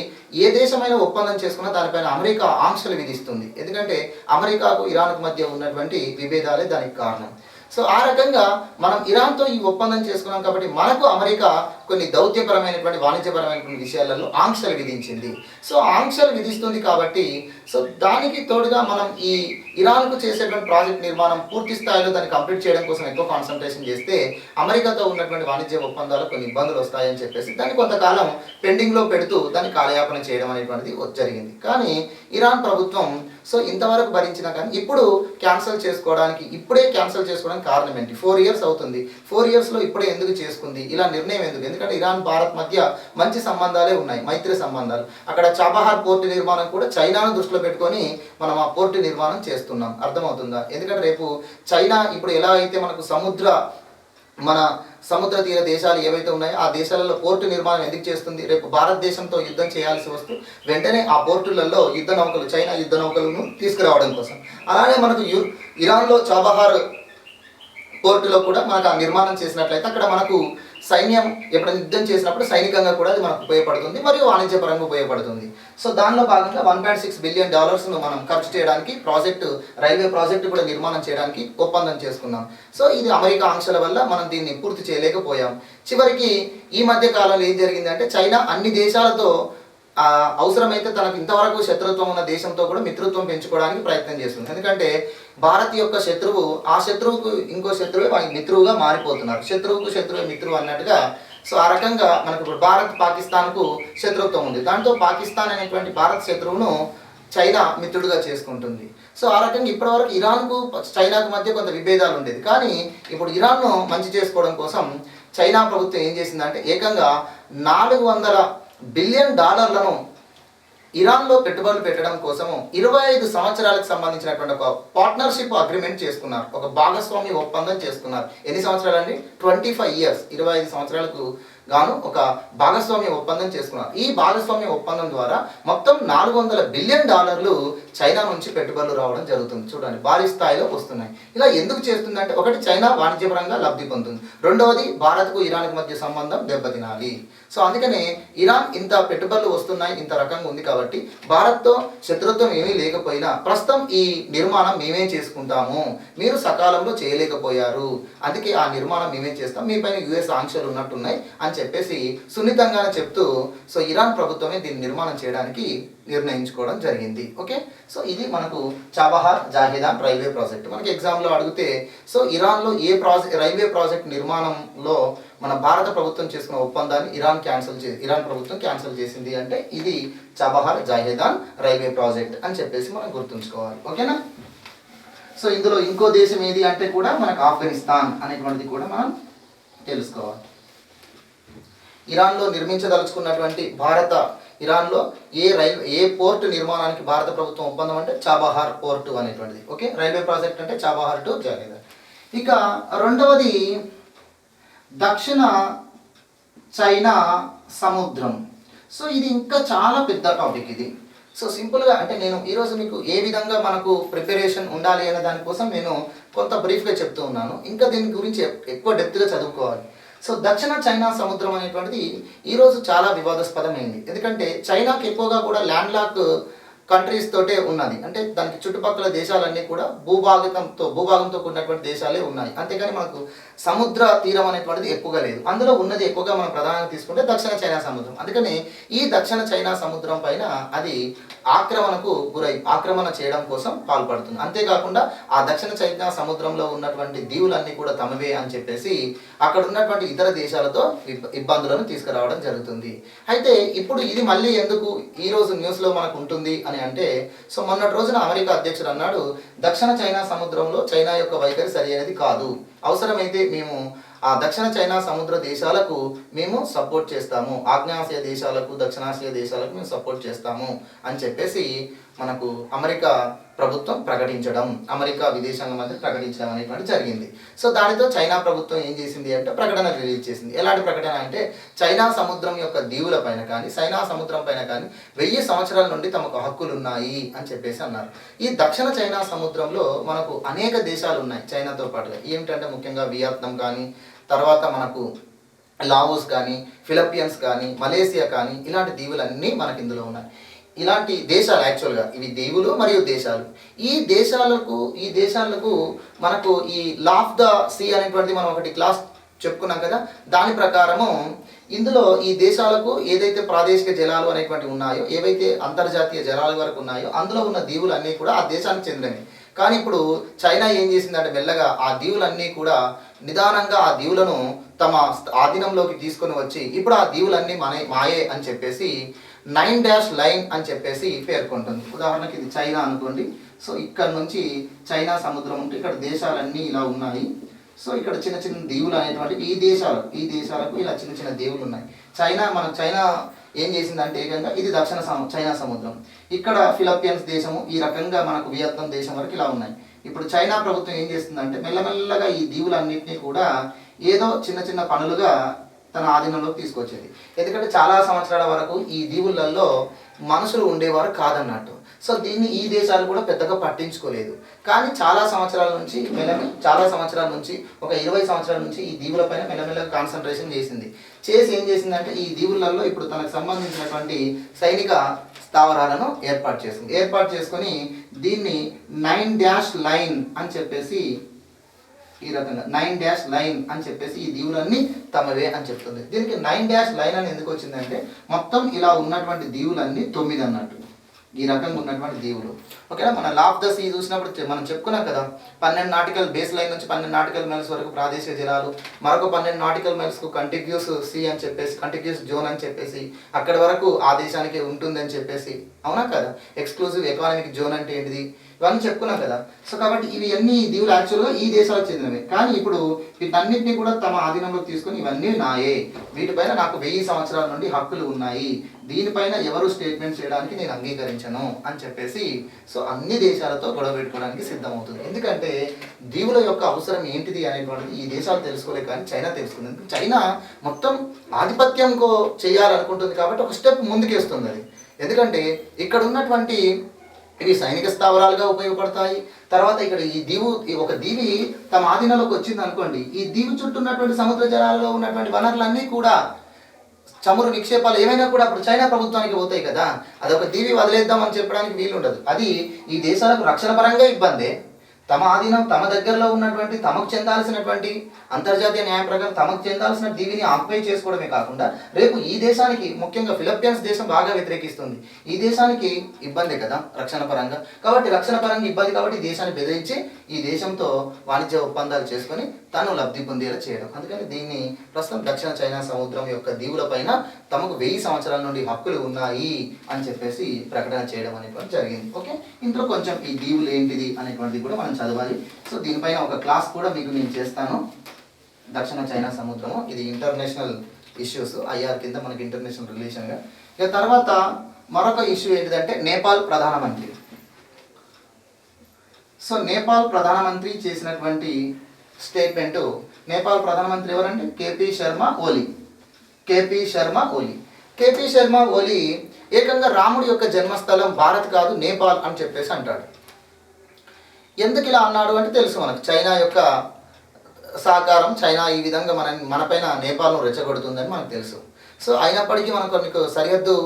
ఏ దేశమైన ఒప్పందం చేసుకున్నా దానిపైన అమెరికా ఆంక్షలు విధిస్తుంది. ఎందుకంటే అమెరికాకు ఇరాన్కు మధ్య ఉన్నటువంటి విభేదాలే దానికి కారణం. సో ఆ రకంగా మనం ఇరాన్తో ఈ ఒప్పందం చేసుకున్నాం కాబట్టి మనకు అమెరికా కొన్ని దౌత్యపరమైనటువంటి వాణిజ్యపరమైనటువంటి విషయాలలో ఆంక్షలు విధించింది. సో ఆంక్షలు విధిస్తుంది కాబట్టి సో దానికి తోడుగా మనం ఈ ఇరాన్కు చేసేటువంటి ప్రాజెక్ట్ నిర్మాణం పూర్తి స్థాయిలో దాన్ని కంప్లీట్ చేయడం కోసం ఎక్కువ కాన్సన్ట్రేషన్ చేస్తే అమెరికాతో ఉన్నటువంటి వాణిజ్య ఒప్పందాలకు కొన్ని ఇబ్బందులు వస్తాయని చెప్పేసి దాన్ని కొంతకాలం పెండింగ్లో పెడుతూ దాన్ని కాలయాపన చేయడం అనేటువంటిది జరిగింది. కానీ ఇరాన్ ప్రభుత్వం సో ఇంతవరకు భరించినా కానీ ఇప్పుడు ఇప్పుడే క్యాన్సిల్ చేసుకోవడానికి కారణం ఏంటి? 4 years అవుతుంది. 4 yearsలో ఇప్పుడే ఎందుకు చేసుకుంది? ఇలా నిర్ణయం ఎందుకు? ఎందుకంటే ఇరాన్ భారత్ మధ్య మంచి సంబంధాలే ఉన్నాయి, మైత్రి సంబంధాలు. అక్కడ చాబహార్ పోర్టు నిర్మాణం కూడా చైనాను దృష్టిలో పెట్టుకొని మనం ఆ పోర్టు నిర్మాణం చేస్తున్నాం. అర్థమవుతుందా? ఎందుకంటే రేపు చైనా ఇప్పుడు ఎలా అయితే మనకు మన సముద్ర తీర దేశాలు ఏవైతే ఉన్నాయో ఆ దేశాలలో పోర్టు నిర్మాణం ఎందుకు చేస్తుంది? రేపు భారతదేశంతో యుద్ధం చేయాల్సి వస్తూ వెంటనే ఆ పోర్టులలో చైనా యుద్ధ నౌకలను తీసుకురావడం కోసం. అలానే మనకు ఇరాన్లో చాబహార్ పోర్టులో కూడా మనకు ఆ నిర్మాణం చేసినట్లయితే అక్కడ మనకు సైన్యం ఎప్పుడైనా యుద్ధం చేసినప్పుడు సైనికంగా కూడా అది మనకు ఉపయోగపడుతుంది, మరియు వాణిజ్యపరంగా ఉపయోగపడుతుంది. సో దానిలో భాగంగా $1.6 billion మనం ఖర్చు చేయడానికి రైల్వే ప్రాజెక్టు కూడా నిర్మాణం చేయడానికి ఒప్పందం చేసుకున్నాం. సో ఇది అమెరికా ఆంక్షల వల్ల మనం దీన్ని పూర్తి చేయలేకపోయాం. చివరికి ఈ మధ్య కాలంలో ఏం జరిగిందంటే చైనా అన్ని దేశాలతో అవసరమైతే తనకు ఇంతవరకు శత్రుత్వం ఉన్న దేశంతో కూడా మిత్రత్వం పెంచుకోవడానికి ప్రయత్నం చేస్తుంది. ఎందుకంటే భారత్ యొక్క శత్రువు ఆ శత్రువుకు ఇంకో శత్రువే వానికి మిత్రువుగా మారిపోతున్నారు. శత్రువుకు శత్రువే మిత్రువు అన్నట్టుగా. సో ఆ రకంగా మనకు ఇప్పుడు భారత్ పాకిస్తాన్కు శత్రుత్వం ఉంది. దాంతో పాకిస్తాన్ అనేటువంటి భారత్ శత్రువును చైనా మిత్రుడుగా చేసుకుంటుంది. సో ఆ రకంగా ఇప్పటివరకు ఇరాన్కు చైనాకు మధ్య కొంత విభేదాలు ఉండేది. కానీ ఇప్పుడు ఇరాన్ను మంచి చేసుకోవడం కోసం చైనా ప్రభుత్వం ఏం చేసిందంటే ఏకంగా $400 బిలియన్ ఇరాన్లో పెట్టుబడులు పెట్టడం కోసము 25 సంవత్సరాలకు సంబంధించినటువంటి ఒక పార్ట్నర్షిప్ అగ్రిమెంట్ చేసుకున్నారు, ఒక భాగస్వామ్య ఒప్పందం చేసుకున్నారు. ఎన్ని సంవత్సరాలు అండి? 25 years, 25 సంవత్సరాలకు గాను ఒక భాగస్వామ్య ఒప్పందం చేసుకున్నారు. ఈ భాగస్వామ్య ఒప్పందం ద్వారా మొత్తం $400 బిలియన్ చైనా నుంచి పెట్టుబడులు రావడం జరుగుతుంది. చూడండి, భారీ స్థాయిలో వస్తున్నాయి. ఇలా ఎందుకు చేస్తుందంటే ఒకటి చైనా వాణిజ్యపరంగా లబ్ధి పొందుతుంది, రెండవది భారత్కు ఇరాన్కు మధ్య సంబంధం దెబ్బతినాలి. సో అందుకనే ఇరాన్ ఇంత పెట్టుబడులు వస్తున్నాయి, ఇంత రకంగా ఉంది కాబట్టి భారత్తో శత్రుత్వం ఏమీ లేకపోయినా ప్రస్తుతం ఈ నిర్మాణం మేమే చేసుకుంటాము, మీరు సకాలంలో చేయలేకపోయారు, అందుకే ఆ నిర్మాణం మేమే చేస్తాం, మీ పైన యుఎస్ ఆంక్షలు ఉన్నట్టున్నాయి అని చెప్పేసి సున్నితంగానే చెప్తూ సో ఇరాన్ ప్రభుత్వమే దీన్ని నిర్మాణం చేయడానికి నిర్ణయించుకోవడం జరిగింది. ఓకే, సో ఇది మనకు చాబహార్ జాహేదాన్ రైల్వే ప్రాజెక్ట్. మనకి ఎగ్జామ్లో అడిగితే సో ఇరాన్లో ఏ రైల్వే ప్రాజెక్ట్ నిర్మాణంలో మన భారత ప్రభుత్వం చేసుకున్న ఒప్పందాన్ని ఇరాన్ ప్రభుత్వం క్యాన్సిల్ చేసింది అంటే ఇది చాబహార్ జాహేదాన్ రైల్వే ప్రాజెక్ట్ అని చెప్పేసి మనం గుర్తుంచుకోవాలి. ఓకేనా? సో ఇందులో ఇంకో దేశం ఏది అంటే కూడా మనకు ఆఫ్ఘనిస్తాన్ అనేటువంటిది కూడా మనం తెలుసుకోవాలి. ఇరాన్లో నిర్మించదలుచుకున్నటువంటి ఇరాన్లో ఏ పోర్టు నిర్మాణానికి భారత ప్రభుత్వం ఒప్పందం అంటే చాబహార్ పోర్టు అనేటువంటిది. ఓకే, రైల్వే ప్రాజెక్ట్ అంటే చాబహార్ టు జాహేదాన్. ఇక రెండవది దక్షిణ చైనా సముద్రం. సో ఇది ఇంకా చాలా పెద్ద టాపిక్ ఇది. సో సింపుల్గా అంటే నేను ఈరోజు మీకు ఏ విధంగా మనకు ప్రిపరేషన్ ఉండాలి అనే దానికోసం నేను కొంత బ్రీఫ్గా చెప్తూ ఉన్నాను. ఇంకా దీని గురించి ఎక్కువ డెప్త్గా చదువుకోవాలి. సో దక్షిణ చైనా సముద్రం అనేటువంటిది ఈరోజు చాలా వివాదాస్పదమైంది. ఎందుకంటే చైనాకి ఎక్కువగా కూడా ల్యాండ్ కంట్రీస్ తోటే ఉన్నది. అంటే దానికి చుట్టుపక్కల దేశాలన్నీ కూడా భూభాగంతో కూడినటువంటి దేశాలే ఉన్నాయి. అంతేగాని మనకు సముద్ర తీరం అనేటువంటిది ఎక్కువగా లేదు. అందులో ఉన్నది ఎక్కువగా మనం ప్రధానంగా తీసుకుంటే దక్షిణ చైనా సముద్రం. అందుకని ఈ దక్షిణ చైనా సముద్రం పైన అది ఆక్రమణ చేయడం కోసం పాల్పడుతుంది. అంతేకాకుండా ఆ దక్షిణ చైనా సముద్రంలో ఉన్నటువంటి దీవులన్నీ కూడా తమవే అని చెప్పేసి అక్కడ ఉన్నటువంటి ఇతర దేశాలతో ఇబ్బందులను తీసుకురావడం జరుగుతుంది. అయితే ఇప్పుడు ఇది మళ్ళీ ఎందుకు ఈరోజు న్యూస్లో మనకు ఉంటుంది అని అంటే సో మొన్నటి రోజున అమెరికా అధ్యక్షుడు అన్నాడు, దక్షిణ చైనా సముద్రంలో చైనా యొక్క వైఖరి సరి అనేది కాదు, అవసరమైతే మేము ఆ దక్షిణ చైనా సముద్ర దేశాలకు మేము సపోర్ట్ చేస్తాము, ఆగ్నేయాసియా దేశాలకు దక్షిణాసియా దేశాలకు మేము సపోర్ట్ చేస్తాము అని చెప్పేసి మనకు అమెరికా ప్రభుత్వం అమెరికా విదేశాంగ మంత్రి ప్రకటించడం అనేటువంటి జరిగింది. సో దానితో చైనా ప్రభుత్వం ఏం చేసింది అంటే ప్రకటన రిలీజ్ చేసింది. ఎలాంటి ప్రకటన అంటే చైనా సముద్రం యొక్క దీవుల పైన కానీ చైనా సముద్రం పైన కానీ 1000 సంవత్సరాల నుండి తమకు హక్కులు ఉన్నాయి అని చెప్పేసి అన్నారు. ఈ దక్షిణ చైనా సముద్రంలో మనకు అనేక దేశాలు ఉన్నాయి చైనాతో పాటుగా. ఏమిటంటే ముఖ్యంగా వియత్నాం కానీ, తర్వాత మనకు లావోస్ కానీ, ఫిలిప్పీన్స్ కానీ, మలేసియా కానీ, ఇలాంటి దీవులన్నీ మనకి ఇందులో ఉన్నాయి. ఇలాంటి దేశాలు యాక్చువల్గా ఇవి దీవులు మరియు దేశాలు. ఈ దేశాలకు మనకు ఈ లా ఆఫ్ ద సీ అనేటువంటిది మనం ఒకటి క్లాస్ చెప్పుకున్నాం కదా, దాని ప్రకారము ఇందులో ఈ దేశాలకు ఏదైతే ప్రాదేశిక జలాలు అనేటువంటివి ఉన్నాయో, ఏవైతే అంతర్జాతీయ జలాల వరకు ఉన్నాయో అందులో ఉన్న దీవులు అన్నీ కూడా ఆ దేశానికి చెందినవి. కానీ ఇప్పుడు చైనా ఏం చేసిందంటే మెల్లగా ఆ దీవులన్నీ కూడా నిదానంగా ఆ దీవులను తమ ఆధీనంలోకి తీసుకొని వచ్చి ఇప్పుడు ఆ దీవులన్నీ మాయే అని చెప్పేసి 9 లైన్ అని చెప్పేసి పేర్కొంటుంది. ఉదాహరణకి ఇది చైనా అనుకోండి. సో ఇక్కడ నుంచి చైనా సముద్రం ఉంటే ఇక్కడ దేశాలన్నీ ఇలా ఉన్నాయి. సో ఇక్కడ చిన్న చిన్న దీవులు అనేటువంటి ఈ దేశాలకు ఇలా చిన్న చిన్న దీవులు ఉన్నాయి. చైనా ఏం చేసిందంటే ఏకంగా ఇది చైనా సముద్రం, ఇక్కడ ఫిలిప్పీన్స్ దేశము, ఈ రకంగా మనకు వియత్నాం దేశం వరకు ఇలా ఉన్నాయి. ఇప్పుడు చైనా ప్రభుత్వం ఏం చేస్తుందంటే మెల్లమెల్లగా ఈ దీవులన్నింటినీ కూడా ఏదో చిన్న చిన్న పనులుగా తన ఆధీనంలోకి తీసుకొచ్చేది. ఎందుకంటే చాలా సంవత్సరాల వరకు ఈ దీవులలో మనుషులు ఉండేవారు కాదన్నట్టు. సో దీన్ని ఈ దేశాలు కూడా పెద్దగా పట్టించుకోలేదు. కానీ చాలా సంవత్సరాల నుంచి ఒక 20 సంవత్సరాల నుంచి ఈ దీవులపైన మెల్లమెల్లగా కాన్సన్ట్రేషన్ చేసి ఏం చేసిందంటే ఈ దీవులలో ఇప్పుడు తనకు సంబంధించినటువంటి సైనిక స్థావరాలను ఏర్పాటు చేసుకొని దీన్ని 9 లైన్ అని చెప్పేసి ఈ రకంగా 9 లైన్ అని చెప్పేసి ఈ దీవులన్నీ తమవే అని చెప్తుంది. దీనికి 9 లైన్ అని ఎందుకు వచ్చిందంటే మొత్తం ఇలా ఉన్నటువంటి దీవులన్నీ 9 అన్నట్టు, ఈ రకంగా ఉన్నటువంటి దీవులు. ఓకేనా, మన లా ఆఫ్ ద సీ చూసినప్పుడు మనం చెప్పుకున్నాం కదా, 12 నాటికల్ బేస్ లైన్ నుంచి 12 నాటికల్ మైల్స్ వరకు ప్రాదేశిక జలాలు, మరొక 12 నాటికల్ మైల్స్కు కంటిగ్యూస్ సీ అని చెప్పేసి, కంటిగ్యూస్ జోన్ అని చెప్పేసి అక్కడి వరకు ఆ దేశానికి ఉంటుందని చెప్పేసి, అవునా కదా. ఎక్స్క్లూజివ్ ఎకానమిక్ జోన్ అంటే ఏంటిది, ఇవన్నీ చెప్పుకున్నాం కదా. సో కాబట్టి ఇవి అన్ని దీవులు యాక్చువల్గా ఈ దేశాలకు చెందినవి. కానీ ఇప్పుడు వీటన్నిటిని కూడా తమ ఆధీనంలోకి తీసుకొని ఇవన్నీ నాయే, వీటిపైన నాకు 1000 సంవత్సరాల నుండి హక్కులు ఉన్నాయి, దీనిపైన ఎవరు స్టేట్మెంట్ చేయడానికి నేను అంగీకరించను అని చెప్పేసి సో అన్ని దేశాలతో గొడవ పెట్టుకోవడానికి సిద్ధమవుతుంది. ఎందుకంటే దీవుల యొక్క అవసరం ఏంటిది అనేటువంటిది ఈ దేశాలు తెలుసుకోలే, కానీ చైనా తెలుసుకుంది. చైనా మొత్తం ఆధిపత్యం చేయాలనుకుంటుంది కాబట్టి ఒక స్టెప్ ముందుకేస్తుంది అది. ఎందుకంటే ఇక్కడ ఉన్నటువంటి ఇవి సైనిక స్థావరాలుగా ఉపయోగపడతాయి. తర్వాత ఇక్కడ ఒక దీవి తమ ఆధీనంలోకి వచ్చింది అనుకోండి, ఈ దీవి చుట్టూ ఉన్నటువంటి సముద్ర జలాల్లో ఉన్నటువంటి వనరులన్నీ కూడా చమురు నిక్షేపాలు ఏమైనా కూడా అప్పుడు చైనా ప్రభుత్వానికి పోతాయి కదా. అదొక దీవి వదిలేద్దామని చెప్పడానికి వీలుండదు. అది ఈ దేశాలకు రక్షణ పరంగా ఇబ్బందే. తమ ఆధీనం తమ దగ్గరలో ఉన్నటువంటి తమకు చెందాల్సినటువంటి అంతర్జాతీయ న్యాయం ప్రకారం తమకు చెందాల్సిన దీవిని ఆక్యుపై చేసుకోవడమే కాకుండా రేపు ఈ దేశానికి, ముఖ్యంగా ఫిలిప్పీన్స్ దేశం బాగా వ్యతిరేకిస్తుంది, ఈ దేశానికి ఇబ్బంది కదా రక్షణ పరంగా. కాబట్టి రక్షణ పరంగా ఇబ్బంది కాబట్టి ఈ దేశాన్ని బెదిరించి ఈ దేశంతో వాణిజ్య ఒప్పందాలు చేసుకొని తను లబ్ధి పొందేలా చేయడం. అందుకని దీన్ని ప్రస్తుతం దక్షిణ చైనా సముద్రం యొక్క దీవులపైన తమకు 1000 సంవత్సరాల నుండి హక్కులు ఉన్నాయి అని చెప్పేసి ప్రకటన చేయడం అనేటువంటి జరిగింది. ఓకే, ఇంట్లో కొంచెం ఈ దీవులు ఏంటిది అనేటువంటిది కూడా మనం చదవాలి. సో దీనిపైన ఒక క్లాస్ కూడా మీకు నేను చేస్తాను. దక్షిణ చైనా సముద్రము ఇది ఇంటర్నేషనల్ ఇష్యూస్, ఐఆర్ కింద మనకి ఇంటర్నేషనల్ రిలేషన్గా. ఇక తర్వాత మరొక ఇష్యూ ఏంటిదంటే నేపాల్ ప్రధానమంత్రి. సో నేపాల్ ప్రధానమంత్రి చేసినటువంటి స్టేట్మెంటు, నేపాల్ ప్రధానమంత్రి ఎవరంటే కేపీ శర్మ ఓలీ ఏకంగా రాముడి యొక్క జన్మస్థలం భారత్ కాదు నేపాల్ అని చెప్పేసి అంటాడు. ఎందుకు ఇలా అన్నాడు అంటే తెలుసు మనకు, చైనా యొక్క సహకారం, చైనా ఈ విధంగా మనపైన నేపాల్ను రెచ్చగొడుతుందని మనకు తెలుసు. సో అయినప్పటికీ మనం కొన్ని సరిహద్దు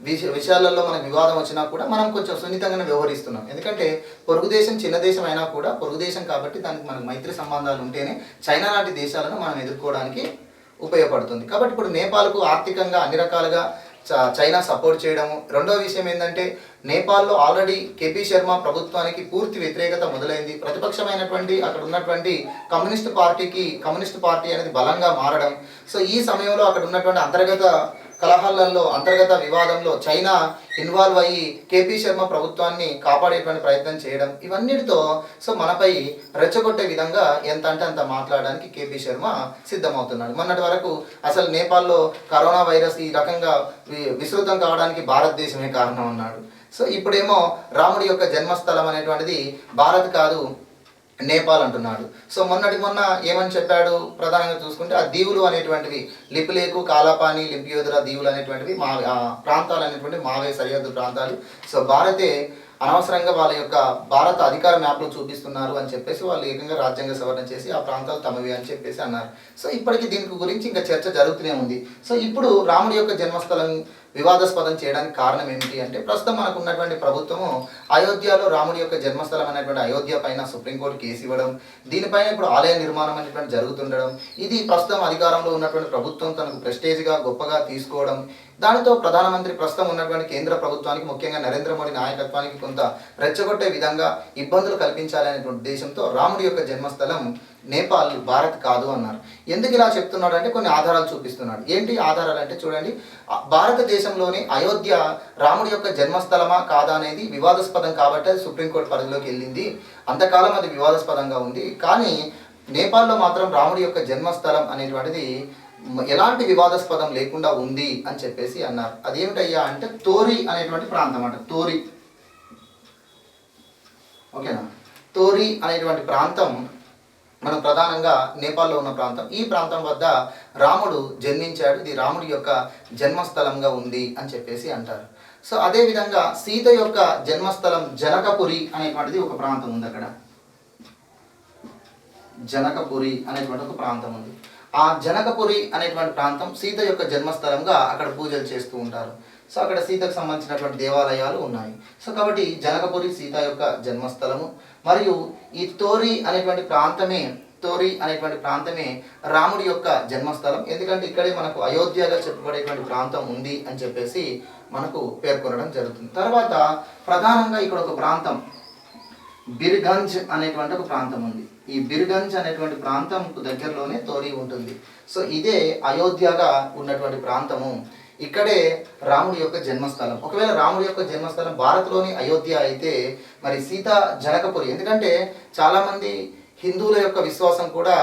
విషయాలలో మనకు వివాదం వచ్చినా కూడా మనం కొంచెం సున్నితంగానే వ్యవహరిస్తున్నాం. ఎందుకంటే పొరుగు దేశం చిన్న దేశం అయినా కూడా పొరుగు దేశం కాబట్టి దానికి మనకు మైత్రి సంబంధాలు ఉంటేనే చైనా లాంటి దేశాలను మనం ఎదుర్కోవడానికి ఉపయోగపడుతుంది. కాబట్టి ఇప్పుడు నేపాల్కు ఆర్థికంగా అన్ని రకాలుగా చైనా సపోర్ట్ చేయడము. రెండవ విషయం ఏంటంటే నేపాల్లో ఆల్రెడీ కేపీ శర్మ ప్రభుత్వానికి పూర్తి వ్యతిరేకత మొదలైంది. ప్రతిపక్షమైనటువంటి అక్కడ ఉన్నటువంటి కమ్యూనిస్ట్ పార్టీ అనేది బలంగా మారడం. సో ఈ సమయంలో అక్కడ ఉన్నటువంటి అంతర్గత కలహాలలో, అంతర్గత వివాదంలో చైనా ఇన్వాల్వ్ అయ్యి కేపీ శర్మ ప్రభుత్వాన్ని కాపాడేటువంటి ప్రయత్నం చేయడం, ఇవన్నిటితో సో మనపై రెచ్చగొట్టే విధంగా ఎంత అంటే అంత మాట్లాడడానికి కేపీ శర్మ సిద్ధమవుతున్నాడు. మొన్నటి వరకు అసలు నేపాల్లో కరోనా వైరస్ ఈ రకంగా విస్తృతం కావడానికి భారతదేశమే కారణం అన్నాడు. సో ఇప్పుడేమో రాముడి యొక్క జన్మస్థలం అనేటువంటిది భారత్ కాదు నేపాల్ అంటున్నాడు. సో మొన్న ఏమని చెప్పాడు, ప్రధానంగా చూసుకుంటే ఆ దీవులు అనేటువంటివి లిపులేకు, కాలాపాని, లింపియోదర దీవులు అనేటువంటివి ప్రాంతాలు అనేటువంటి మావే సరిహద్దు ప్రాంతాలు. సో భారతే అనవసరంగా వాళ్ళ యొక్క భారత అధికార మ్యాప్లు చూపిస్తున్నారు అని చెప్పేసి వాళ్ళు ఏకంగా రాజ్యాంగ సవరణ చేసి ఆ ప్రాంతాలు తమవి అని చెప్పేసి అన్నారు. సో ఇప్పటికీ దీనికి గురించి ఇంకా చర్చ జరుగుతూనే ఉంది. సో ఇప్పుడు రాముడి యొక్క జన్మస్థలం వివాదాస్పదం చేయడానికి కారణం ఏమిటి అంటే ప్రస్తుతం మనకు ఉన్నటువంటి ప్రభుత్వము అయోధ్యలో రాముడి యొక్క జన్మస్థలం అనేటువంటి అయోధ్య పైన సుప్రీంకోర్టు కేసు ఇవ్వడం, దీనిపైన ఇప్పుడు ఆలయ నిర్మాణం అనేటువంటి జరుగుతుండడం, ఇది ప్రస్తుతం అధికారంలో ఉన్నటువంటి ప్రభుత్వం తనకు ప్రెస్టేజ్గా గొప్పగా తీసుకోవడం, దానితో ప్రధానమంత్రి ప్రస్తుతం ఉన్నటువంటి కేంద్ర ప్రభుత్వానికి ముఖ్యంగా నరేంద్ర మోడీ నాయకత్వానికి కొంత రెచ్చగొట్టే విధంగా ఇబ్బందులు కల్పించాలనేటువంటి ఉద్దేశంతో రాముడి యొక్క జన్మస్థలం నేపాల్, భారత్ కాదు అన్నారు. ఎందుకు ఇలా చెప్తున్నాడు అంటే కొన్ని ఆధారాలు చూపిస్తున్నాడు. ఏంటి ఆధారాలు అంటే చూడండి, భారతదేశంలోని అయోధ్య రాముడి యొక్క జన్మస్థలమా కాదా అనేది వివాదాస్పదం కాబట్టి అది సుప్రీంకోర్టు పరిధిలోకి వెళ్ళింది. అంతకాలం అది వివాదాస్పదంగా ఉంది. కానీ నేపాల్లో మాత్రం రాముడి యొక్క జన్మస్థలం అనేటువంటిది ఎలాంటి వివాదాస్పదం లేకుండా ఉంది అని చెప్పేసి అన్నారు. అదేమిటయ్యా అంటే తోరి అనేటువంటి ప్రాంతం అంట. తోరి, ఓకేనా? తోరి అనేటువంటి ప్రాంతం మనం ప్రధానంగా నేపాల్లో ఉన్న ప్రాంతం. ఈ ప్రాంతం వద్ద రాముడు జన్మించాడు, ఇది రాముడి యొక్క జన్మస్థలంగా ఉంది అని చెప్పేసి అంటారు. సో అదేవిధంగా సీత యొక్క జన్మస్థలం జనకపురి అనేటువంటిది ఒక ప్రాంతం ఉంది. అక్కడ జనకపురి అనేటువంటి ఒక ప్రాంతం ఉంది. ఆ జనకపురి అనేటువంటి ప్రాంతం సీత యొక్క జన్మస్థలంగా అక్కడ పూజలు చేస్తూ ఉంటారు. సో అక్కడ సీతకు సంబంధించినటువంటి దేవాలయాలు ఉన్నాయి. సో కాబట్టి జనకపురి సీత యొక్క జన్మస్థలము, మరియు ఈ తోరి అనేటువంటి ప్రాంతమే రాముడి యొక్క జన్మస్థలం. ఎందుకంటే ఇక్కడే మనకు అయోధ్యగా చెప్పబడేటువంటి ప్రాంతం ఉంది అని చెప్పేసి మనకు పేర్కొనడం జరుగుతుంది. తర్వాత ప్రధానంగా ఇక్కడ ఒక ప్రాంతం బిర్గంజ్ అనేటువంటి ఒక ప్రాంతం ఉంది. ఈ బిర్గంజ్ అనేటువంటి ప్రాంతంకు దగ్గరలోనే తోరి ఉంటుంది. సో ఇదే అయోధ్యగా ఉన్నటువంటి ప్రాంతము. ఇక్కడే రాముడి యొక్క జన్మస్థలం. ఒకవేళ రాముడి యొక్క జన్మస్థలం భారత్లోని అయోధ్య అయితే మరి సీత జనకపురి, ఎందుకంటే చాలామంది హిందువుల యొక్క విశ్వాసం కూడా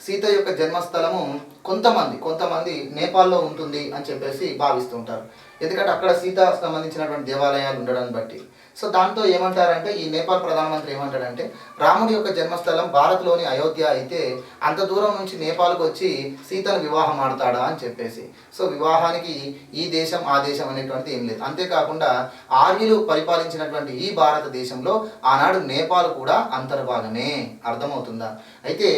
సీత యొక్క జన్మస్థలము కొంతమంది నేపాల్లో ఉంటుంది అని చెప్పేసి భావిస్తుంటారు. ఎందుకంటే అక్కడ సీత సంబంధించినటువంటి దేవాలయాలు ఉండడాన్ని బట్టి. సో దాంతో ఏమంటారంటే ఈ నేపాల్ ప్రధానమంత్రి ఏమంటాడంటే రాముడి యొక్క జన్మస్థలం భారత్లోని అయోధ్య అయితే అంత దూరం నుంచి నేపాల్కి వచ్చి సీతను వివాహం ఆడతాడా అని చెప్పేసి. సో వివాహానికి ఈ దేశం ఆ దేశం అనేటువంటిది ఏం లేదు. అంతేకాకుండా ఆర్యులు పరిపాలించినటువంటి ఈ భారతదేశంలో ఆనాడు నేపాల్ కూడా అంతర్భాగమే. అర్థమవుతుందా? అయితే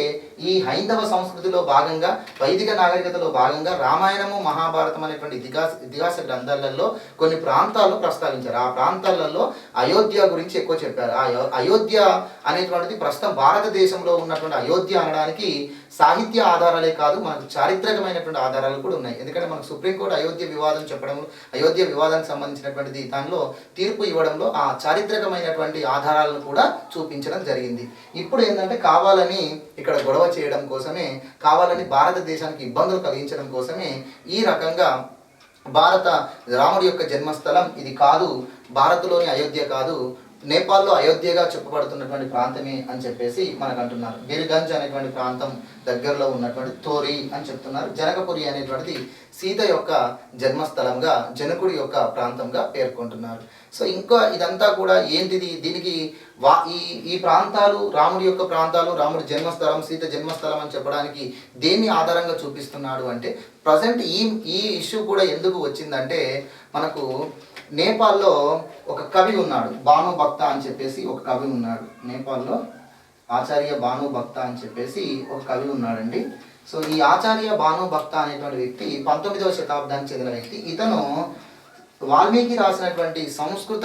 ఈ హైందవ సంస్కృతిలో భాగంగా, వైదిక నాగరికతలో భాగంగా రామాయణము మహాభారతం అనేటువంటి ఇతిహాస గ్రంథాలలో కొన్ని ప్రాంతాలు ప్రస్తావించారు. ఆ ప్రాంతాలలో అయోధ్య గురించి ఎక్కువ చెప్పారు. ఆ అయోధ్య అనేటువంటిది ప్రస్తుతం భారతదేశంలో ఉన్నటువంటి అయోధ్య అనడానికి సాహిత్య ఆధారాలే కాదు, మనకు చారిత్రకమైనటువంటి ఆధారాలు కూడా ఉన్నాయి. ఎందుకంటే మనకు సుప్రీంకోర్టు అయోధ్య వివాదం చెప్పడం, అయోధ్య వివాదానికి సంబంధించినటువంటిది దానిలో తీర్పు ఇవ్వడంలో ఆ చారిత్రకమైనటువంటి ఆధారాలను కూడా చూపించడం జరిగింది. ఇప్పుడు ఏంటంటే కావాలని ఇక్కడ గొడవ చేయడం కోసమే, కావాలని భారతదేశానికి ఇబ్బందులు కలిగించడం కోసమే ఈ రకంగా రాముడి యొక్క జన్మస్థలం ఇది కాదు, భారత్లోని అయోధ్య కాదు, నేపాల్లో అయోధ్యగా చెప్పబడుతున్నటువంటి ప్రాంతమే అని చెప్పేసి మనకు అంటున్నారు. బిర్గంజ్ అనేటువంటి ప్రాంతం దగ్గరలో ఉన్నటువంటి తోరి అని చెప్తున్నారు. జనకపురి అనేటువంటిది సీత యొక్క జన్మస్థలంగా, జనకుడి యొక్క ప్రాంతంగా పేర్కొంటున్నారు. సో ఇంకా ఇదంతా కూడా ఏంటిది, దీనికి ఈ ప్రాంతాలు రాముడి యొక్క ప్రాంతాలు, రాముడి జన్మస్థలం, సీత జన్మస్థలం అని చెప్పడానికి దేన్ని ఆధారంగా చూపిస్తున్నాడు అంటే ప్రజెంట్ ఈ ఇష్యూ కూడా ఎందుకు వచ్చిందంటే మనకు నేపాల్లో ఒక కవి ఉన్నాడు, భాను భక్త అని చెప్పేసి ఒక కవి ఉన్నాడు. నేపాల్లో ఆచార్య భాను భక్త అని చెప్పేసి ఒక కవి ఉన్నాడండి. సో ఈ ఆచార్య భాను భక్త అనేటువంటి వ్యక్తి 19వ శతాబ్దానికి చెందిన వ్యక్తి. ఇతను వాల్మీకి రాసినటువంటి సంస్కృత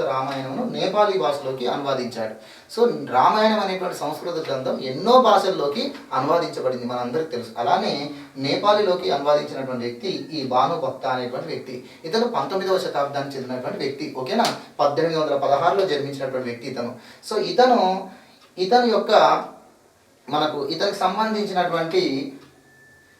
రామాయణమును నేపాలీ భాషలోకి అనువాదించాడు. సో రామాయణం అనేటువంటి సంస్కృత గ్రంథం ఎన్నో భాషల్లోకి అనువాదించబడింది, మనందరికీ తెలుసు. అలానే నేపాలీలోకి అనువాదించినటువంటి వ్యక్తి ఈ భాను భక్త అనేటువంటి వ్యక్తి. ఇతను 19వ శతాబ్దానికి చెందినటువంటి వ్యక్తి. ఓకేనా? 1816లో జన్మించినటువంటి వ్యక్తి ఇతను. సో ఇతని యొక్క ఇతనికి సంబంధించినటువంటి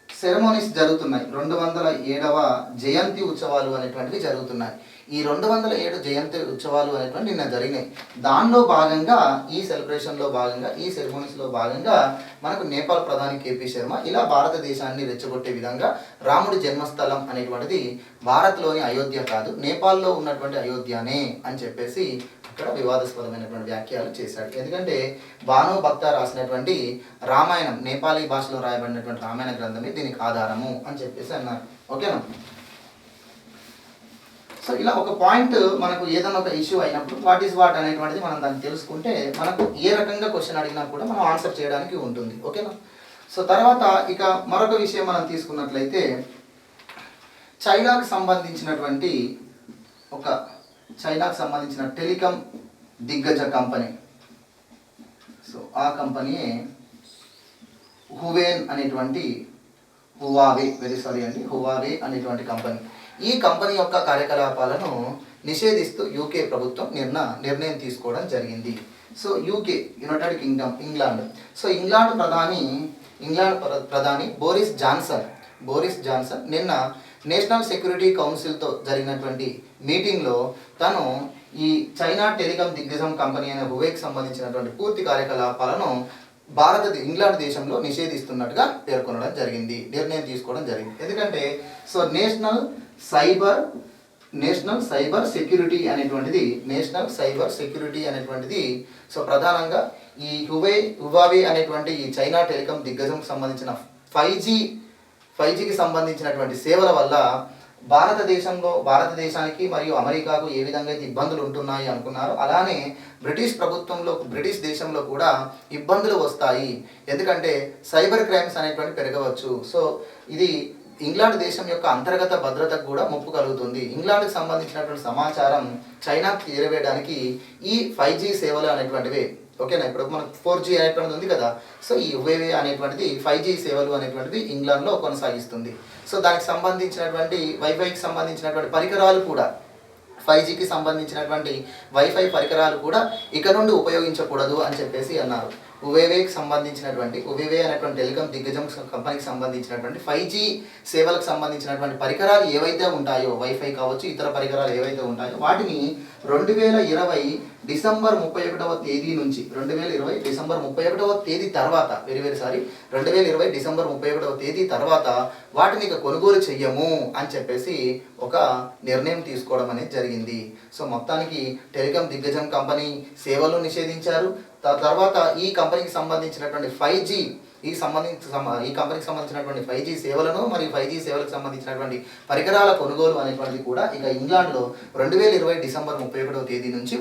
సెరమోనీస్ జరుగుతున్నాయి. 207వ జయంతి ఉత్సవాలు అనేటువంటివి జరుగుతున్నాయి. ఈ 207 జయంతి ఉత్సవాలు అనేటువంటి నిన్న జరిగినాయి. దానిలో భాగంగా ఈ సెలబ్రేషన్లో భాగంగా, ఈ సెరమోనీస్లో భాగంగా మనకు నేపాల్ ప్రధాని కేపీ శర్మ ఇలా భారతదేశాన్ని రెచ్చగొట్టే విధంగా రాముడి జన్మస్థలం అనేటువంటిది భారత్లోని అయోధ్య కాదు, నేపాల్లో ఉన్నటువంటి అయోధ్యనే అని చెప్పేసి ఇక్కడ వివాదాస్పదమైనటువంటి వ్యాఖ్యలు చేశాడు. ఎందుకంటే భాను భక్త రాసినటువంటి రామాయణం, నేపాలీ భాషలో రాయబడినటువంటి రామాయణ గ్రంథమే దీనికి ఆధారము అని చెప్పేసి అన్నారు. ఓకేనా? సో ఇలా ఒక పాయింట్ మనకు ఏదైనా ఒక ఇష్యూ అయినప్పుడు వాట్ ఈస్ వాట్ అనేటువంటిది మనం దాన్ని తెలుసుకుంటే మనకు ఏ రకంగా క్వశ్చన్ అడిగినా కూడా మనం ఆన్సర్ చేయడానికి ఉంటుంది. ఓకేనా? సో తర్వాత ఇక మరొక విషయం మనం తీసుకున్నట్లయితే చైనాకు సంబంధించినటువంటి టెలికాం దిగ్గజ కంపెనీ, సో ఆ కంపెనీయే హువావే అనేటువంటి కంపెనీ. ఈ కంపెనీ యొక్క కార్యకలాపాలను నిషేధిస్తూ యూకే ప్రభుత్వం నిర్ణయం తీసుకోవడం జరిగింది. So UK, United Kingdom, England. So England ప్రధాని బోరిస్ జాన్సన్ నిన్న నేషనల్ సెక్యూరిటీ కౌన్సిల్తో జరిగినటువంటి మీటింగ్లో తను ఈ చైనా టెలికాం దిగ్గజం కంపెనీ అయిన హువేకి సంబంధించినటువంటి పూర్తి కార్యకలాపాలను ఇంగ్లాండ్ దేశంలో నిషేధిస్తున్నట్టుగా నిర్ణయం తీసుకోవడం జరిగింది. ఎందుకంటే సో నేషనల్ సైబర్ సెక్యూరిటీ అనేటువంటిది సో ప్రధానంగా ఈ హువావే అనేటువంటి ఈ చైనా టెలికాం దిగ్గజం సంబంధించిన 5Gకి సంబంధించినటువంటి సేవల వల్ల భారతదేశానికి మరియు అమెరికాకు ఏ విధంగా అయితే ఇబ్బందులు ఉంటున్నాయి అనుకున్నారో అలానే బ్రిటిష్ దేశంలో కూడా ఇబ్బందులు వస్తాయి. ఎందుకంటే సైబర్ క్రైమ్స్ అనేటువంటి పెరగవచ్చు. సో ఇది ఇంగ్లాండ్ దేశం యొక్క అంతర్గత భద్రతకు కూడా ముప్పు కలుగుతుంది. ఇంగ్లాండ్కి సంబంధించినటువంటి సమాచారం చైనాకు చేరవేయడానికి ఈ 5G సేవలు అనేటువంటివి, ఓకేనా, ఇప్పుడు మనకు 4G అనేటువంటిది ఉంది కదా. సో ఈ హువేవే అనేటువంటిది 5G సేవలు అనేటువంటిది ఇంగ్లాండ్లో కొనసాగిస్తుంది. సో దానికి సంబంధించినటువంటి వైఫైకి సంబంధించినటువంటి పరికరాలు కూడా 5Gకి సంబంధించినటువంటి వైఫై పరికరాలు కూడా ఇక నుండి ఉపయోగించకూడదు అని చెప్పేసి అన్నారు. హువేవే అనేటువంటి టెలికాం దిగ్గజం కంపెనీకి సంబంధించినటువంటి 5G సేవలకు సంబంధించినటువంటి పరికరాలు ఏవైతే ఉంటాయో, వైఫై కావచ్చు, ఇతర పరికరాలు ఏవైతే ఉంటాయో వాటిని 2020 డిసెంబర్ 31వ తేదీ నుంచి 2020 డిసెంబర్ 31వ తేదీ తర్వాత 2020 డిసెంబర్ 31వ తేదీ తర్వాత వాటిని ఇక కొనుగోలు చెయ్యము అని చెప్పేసి ఒక నిర్ణయం తీసుకోవడం అనేది జరిగింది. సో మొత్తానికి టెలికాం దిగ్గజం కంపెనీ సేవలు నిషేధించారు. తర్వాత ఈ కంపెనీకి సంబంధించినటువంటి 5G ఈ కంపెనీకి సంబంధించినటువంటి 5G సేవలను మరియు 5G సేవలకు సంబంధించినటువంటి పరికరాల కొనుగోలు అనేటువంటిది కూడా ఇక ఇంగ్లాండ్లో 2020 డిసెంబర్ 31వ తేదీ నుంచి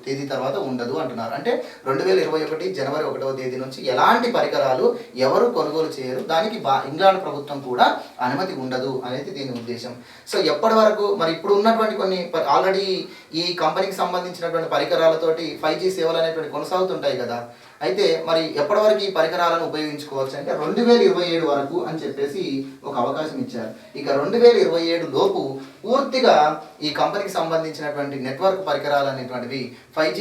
తేదీ తర్వాత ఉండదు అంటున్నారు. అంటే 2021 జనవరి 1వ తేదీ నుంచి ఎలాంటి పరికరాలు ఎవరు కొనుగోలు చేయరు, దానికి ఇంగ్లాండ్ ప్రభుత్వం కూడా అనుమతి ఉండదు అనేది దీని ఉద్దేశం. సో ఎప్పటి వరకు మరి ఇప్పుడు ఉన్నటువంటి కొన్ని ఆల్రెడీ ఈ కంపెనీకి సంబంధించినటువంటి పరికరాలతోటి 5G సేవలు అనేటువంటి కొనసాగుతుంటాయి కదా. అయితే మరి ఎప్పటి వరకు ఈ పరికరాలను ఉపయోగించుకోవచ్చు అంటే 2027 వరకు అని చెప్పేసి ఒక అవకాశం ఇచ్చారు. ఇక 2027 లోపు పూర్తిగా ఈ కంపెనీకి సంబంధించినటువంటి నెట్వర్క్ పరికరాలు అనేటువంటివి 5G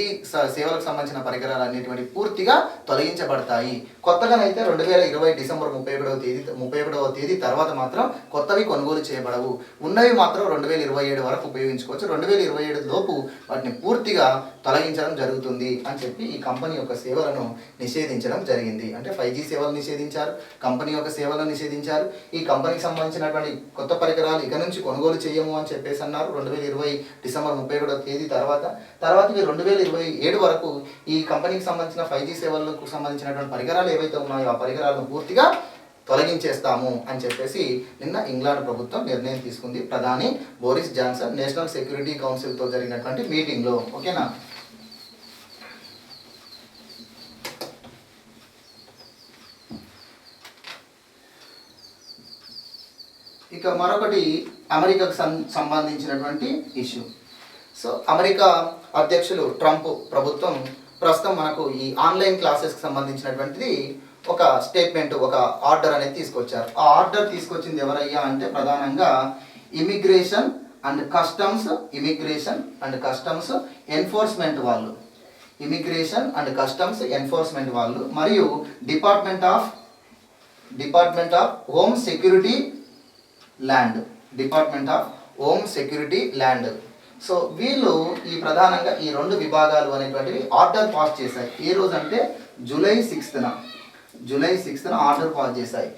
సేవలకు సంబంధించిన పరికరాలు అనేటువంటివి పూర్తిగా తొలగించబడతాయి. కొత్తగానైతే 2020 డిసెంబర్ 31వ తేదీ తర్వాత మాత్రం కొత్తవి కొనుగోలు చేయబడవు. ఉన్నవి మాత్రం 2027 వరకు ఉపయోగించుకోవచ్చు. 2027 లోపు వాటిని పూర్తిగా తొలగించడం జరుగుతుంది అని చెప్పి ఈ కంపెనీ యొక్క సేవలను నిషేధించడం జరిగింది. అంటే 5G సేవలు నిషేధించారు, కంపెనీ యొక్క సేవలను నిషేధించారు. ఈ కంపెనీకి సంబంధించినటువంటి కొత్త పరికరాలు ఇక నుంచి కొనుగోలు చేయము అని చెప్పేసి అన్నారు 2020 డిసెంబర్ 31వ తేదీ తర్వాత 2027 వరకు ఈ కంపెనీకి సంబంధించిన 5G సేవలకు సంబంధించినటువంటి పరికరాలు ఏవైతే ఉన్నాయో ఆ పరికరాలను పూర్తిగా తొలగించేస్తాము అని చెప్పేసి నిన్న ఇంగ్లాండ్ ప్రభుత్వం నిర్ణయం తీసుకుంది. ప్రధాని బోరిస్ జాన్సన్ నేషనల్ సెక్యూరిటీ కౌన్సిల్తో జరిగినటువంటి మీటింగ్లో, ఓకేనా. ఇక మరొకటి అమెరికాకు సంబంధించినటువంటి ఇష్యూ. సో అమెరికా అధ్యక్షులు ట్రంప్ ప్రభుత్వం ప్రస్తుతం మనకు ఈ ఆన్లైన్ క్లాసెస్కి సంబంధించినటువంటిది ఒక స్టేట్మెంట్, ఒక ఆర్డర్ అనేది తీసుకొచ్చారు. ఆ ఆర్డర్ తీసుకొచ్చింది ఎవరయ్యా అంటే ప్రధానంగా ఇమిగ్రేషన్ అండ్ కస్టమ్స్ ఎన్ఫోర్స్మెంట్ వాళ్ళు మరియు department of home security land. So వీళ్ళు ఈ ప్రధానంగా ఈ రెండు విభాగాలు అనేటువంటివి ఆర్డర్ పాస్ చేశాయి. ఏ రోజు అంటే జూలై 6న ఆర్డర్ పాస్ చేశాయి.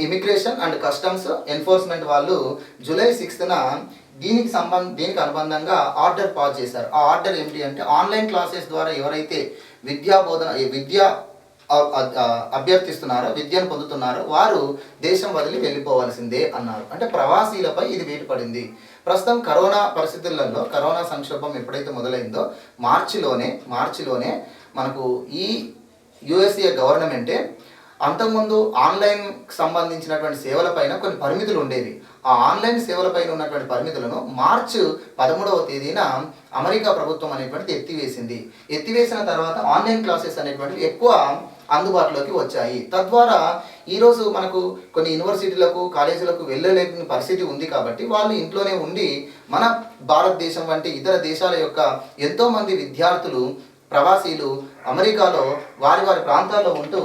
ఇమిగ్రేషన్ అండ్ కస్టమ్స్ ఎన్ఫోర్స్మెంట్ వాళ్ళు జూలై 6న దీనికి అనుబంధంగా ఆర్డర్ పాస్ చేశారు. ఆ ఆర్డర్ ఏమిటి అంటే ఆన్లైన్ క్లాసెస్ ద్వారా ఎవరైతే విద్య అభ్యర్థిస్తున్నారో, విద్యను పొందుతున్నారో వారు దేశం వదిలి వెళ్ళిపోవాల్సిందే అన్నారు. అంటే ప్రవాసీలపై ఇది వేటు పడింది. ప్రస్తుతం కరోనా పరిస్థితులలో, కరోనా సంక్షోభం ఎప్పుడైతే మొదలైందో మార్చిలోనే మనకు ఈ యుఎస్ఏ గవర్నమెంటే అంతకుముందు ఆన్లైన్కి సంబంధించినటువంటి సేవలపైన కొన్ని పరిమితులు ఉండేవి. ఆ ఆన్లైన్ సేవలపైన ఉన్నటువంటి పరిమితులను మార్చి 13వ తేదీన అమెరికా ప్రభుత్వం అనేటువంటిది ఎత్తివేసింది. ఎత్తివేసిన తర్వాత ఆన్లైన్ క్లాసెస్ అనేటువంటివి ఎక్కువ అందుబాటులోకి వచ్చాయి. తద్వారా ఈరోజు మనకు కొన్ని యూనివర్సిటీలకు కాలేజీలకు వెళ్ళలేని పరిస్థితి ఉంది కాబట్టి వాళ్ళు ఇంట్లోనే ఉండి మన భారతదేశం వంటి ఇతర దేశాల యొక్క ఎంతోమంది విద్యార్థులు ప్రవాసీలు అమెరికాలో వారి వారి ప్రాంతాల్లో ఉంటూ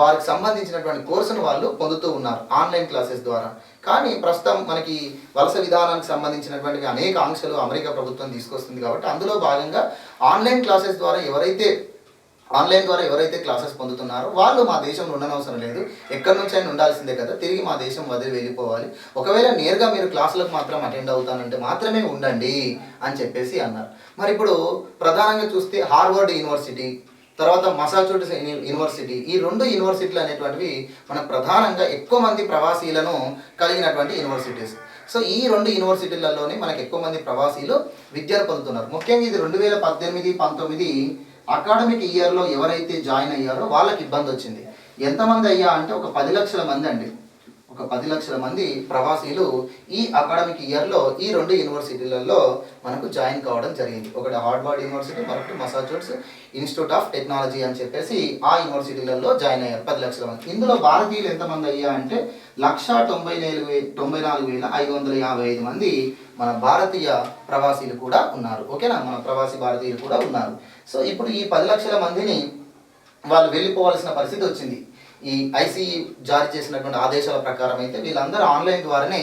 వారికి సంబంధించినటువంటి కోర్సును వాళ్ళు పొందుతూ ఉన్నారు ఆన్లైన్ క్లాసెస్ ద్వారా. కానీ ప్రస్తుతం మనకి వలస విధానానికి సంబంధించినటువంటి అనేక ఆంక్షలు అమెరికా ప్రభుత్వం తీసుకొస్తుంది కాబట్టి అందులో భాగంగా ఆన్లైన్ క్లాసెస్ ద్వారా ఎవరైతే క్లాసెస్ పొందుతున్నారో వాళ్ళు మా దేశంలో ఉండనవసరం లేదు, ఎక్కడి నుంచి అయినా ఉండాల్సిందే కదా, తిరిగి మా దేశం వదిలి వెళ్ళిపోవాలి, ఒకవేళ నేరుగా మీరు క్లాసులకు మాత్రం అటెండ్ అవుతానంటే మాత్రమే ఉండండి అని చెప్పేసి అన్నారు. మరి ఇప్పుడు ప్రధానంగా చూస్తే హార్వర్డ్ యూనివర్సిటీ, తర్వాత మసాచుసెట్స్ యూనివర్సిటీ, ఈ 2 యూనివర్సిటీలు అనేటువంటివి మనకు ప్రధానంగా ఎక్కువ మంది ప్రవాసీలను కలిగినటువంటి యూనివర్సిటీస్. సో ఈ 2 యూనివర్సిటీలలోనే మనకు ఎక్కువ మంది ప్రవాసీలు విద్యను పొందుతున్నారు. ముఖ్యంగా ఇది 2018-19 అకాడమిక్ ఇయర్లో ఎవరైతే జాయిన్ అయ్యారో వాళ్ళకి ఇబ్బంది వచ్చింది. ఎంతమంది అయ్యా అంటే ఒక 10 లక్షల మంది అండి. ఒక 10 లక్షల మంది ప్రవాసీలు ఈ అకాడమిక్ ఇయర్లో ఈ 2 యూనివర్సిటీలలో మనకు జాయిన్ కావడం జరిగింది. ఒకటి హార్వర్డ్ యూనివర్సిటీ, మరొకటి మసాచుసెట్స్ ఇన్స్టిట్యూట్ ఆఫ్ టెక్నాలజీ అని చెప్పేసి ఆ యూనివర్సిటీలలో జాయిన్ అయ్యారు 10 లక్షల మంది. ఇందులో భారతీయులు ఎంతమంది అయ్యా అంటే 1,94,555 మంది మన భారతీయ ప్రవాసీలు కూడా ఉన్నారు. ఓకేనా, మన ప్రవాసీ భారతీయులు కూడా ఉన్నారు. సో ఇప్పుడు ఈ 10 లక్షల మందిని వాళ్ళు వెళ్ళిపోవాల్సిన పరిస్థితి వచ్చింది. ఈ ఐసీఈ జారీ చేసినటువంటి ఆదేశాల ప్రకారం అయితే వీళ్ళందరూ ఆన్లైన్ ద్వారానే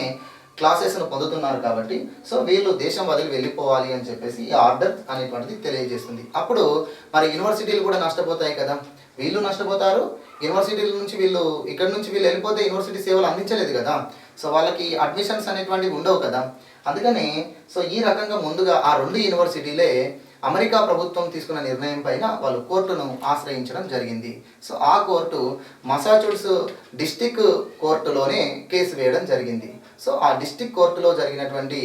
క్లాసెస్ను పొందుతున్నారు కాబట్టి సో వీళ్ళు దేశం వదిలి వెళ్ళిపోవాలి అని చెప్పేసి ఈ ఆర్డర్ అనేటువంటిది తెలియజేస్తుంది. అప్పుడు మరి యూనివర్సిటీలు కూడా నష్టపోతాయి కదా, వీళ్ళు నష్టపోతారు, యూనివర్సిటీల నుంచి ఇక్కడ నుంచి వీళ్ళు వెళ్ళిపోతే యూనివర్సిటీ సేవలు అందించలేదు కదా, సో వాళ్ళకి అడ్మిషన్స్ అనేటువంటివి ఉండవు కదా. అందుకని సో ఈ రకంగా ముందుగా ఆ 2 యూనివర్సిటీలే అమెరికా ప్రభుత్వం తీసుకున్న నిర్ణయం పైన వాళ్ళు కోర్టును ఆశ్రయించడం జరిగింది. సో ఆ కోర్టు మసాచుసెట్స్ డిస్టిక్ కోర్టులోనే కేసు వేయడం జరిగింది. సో ఆ డిస్టిక్ కోర్టులో జరిగినటువంటి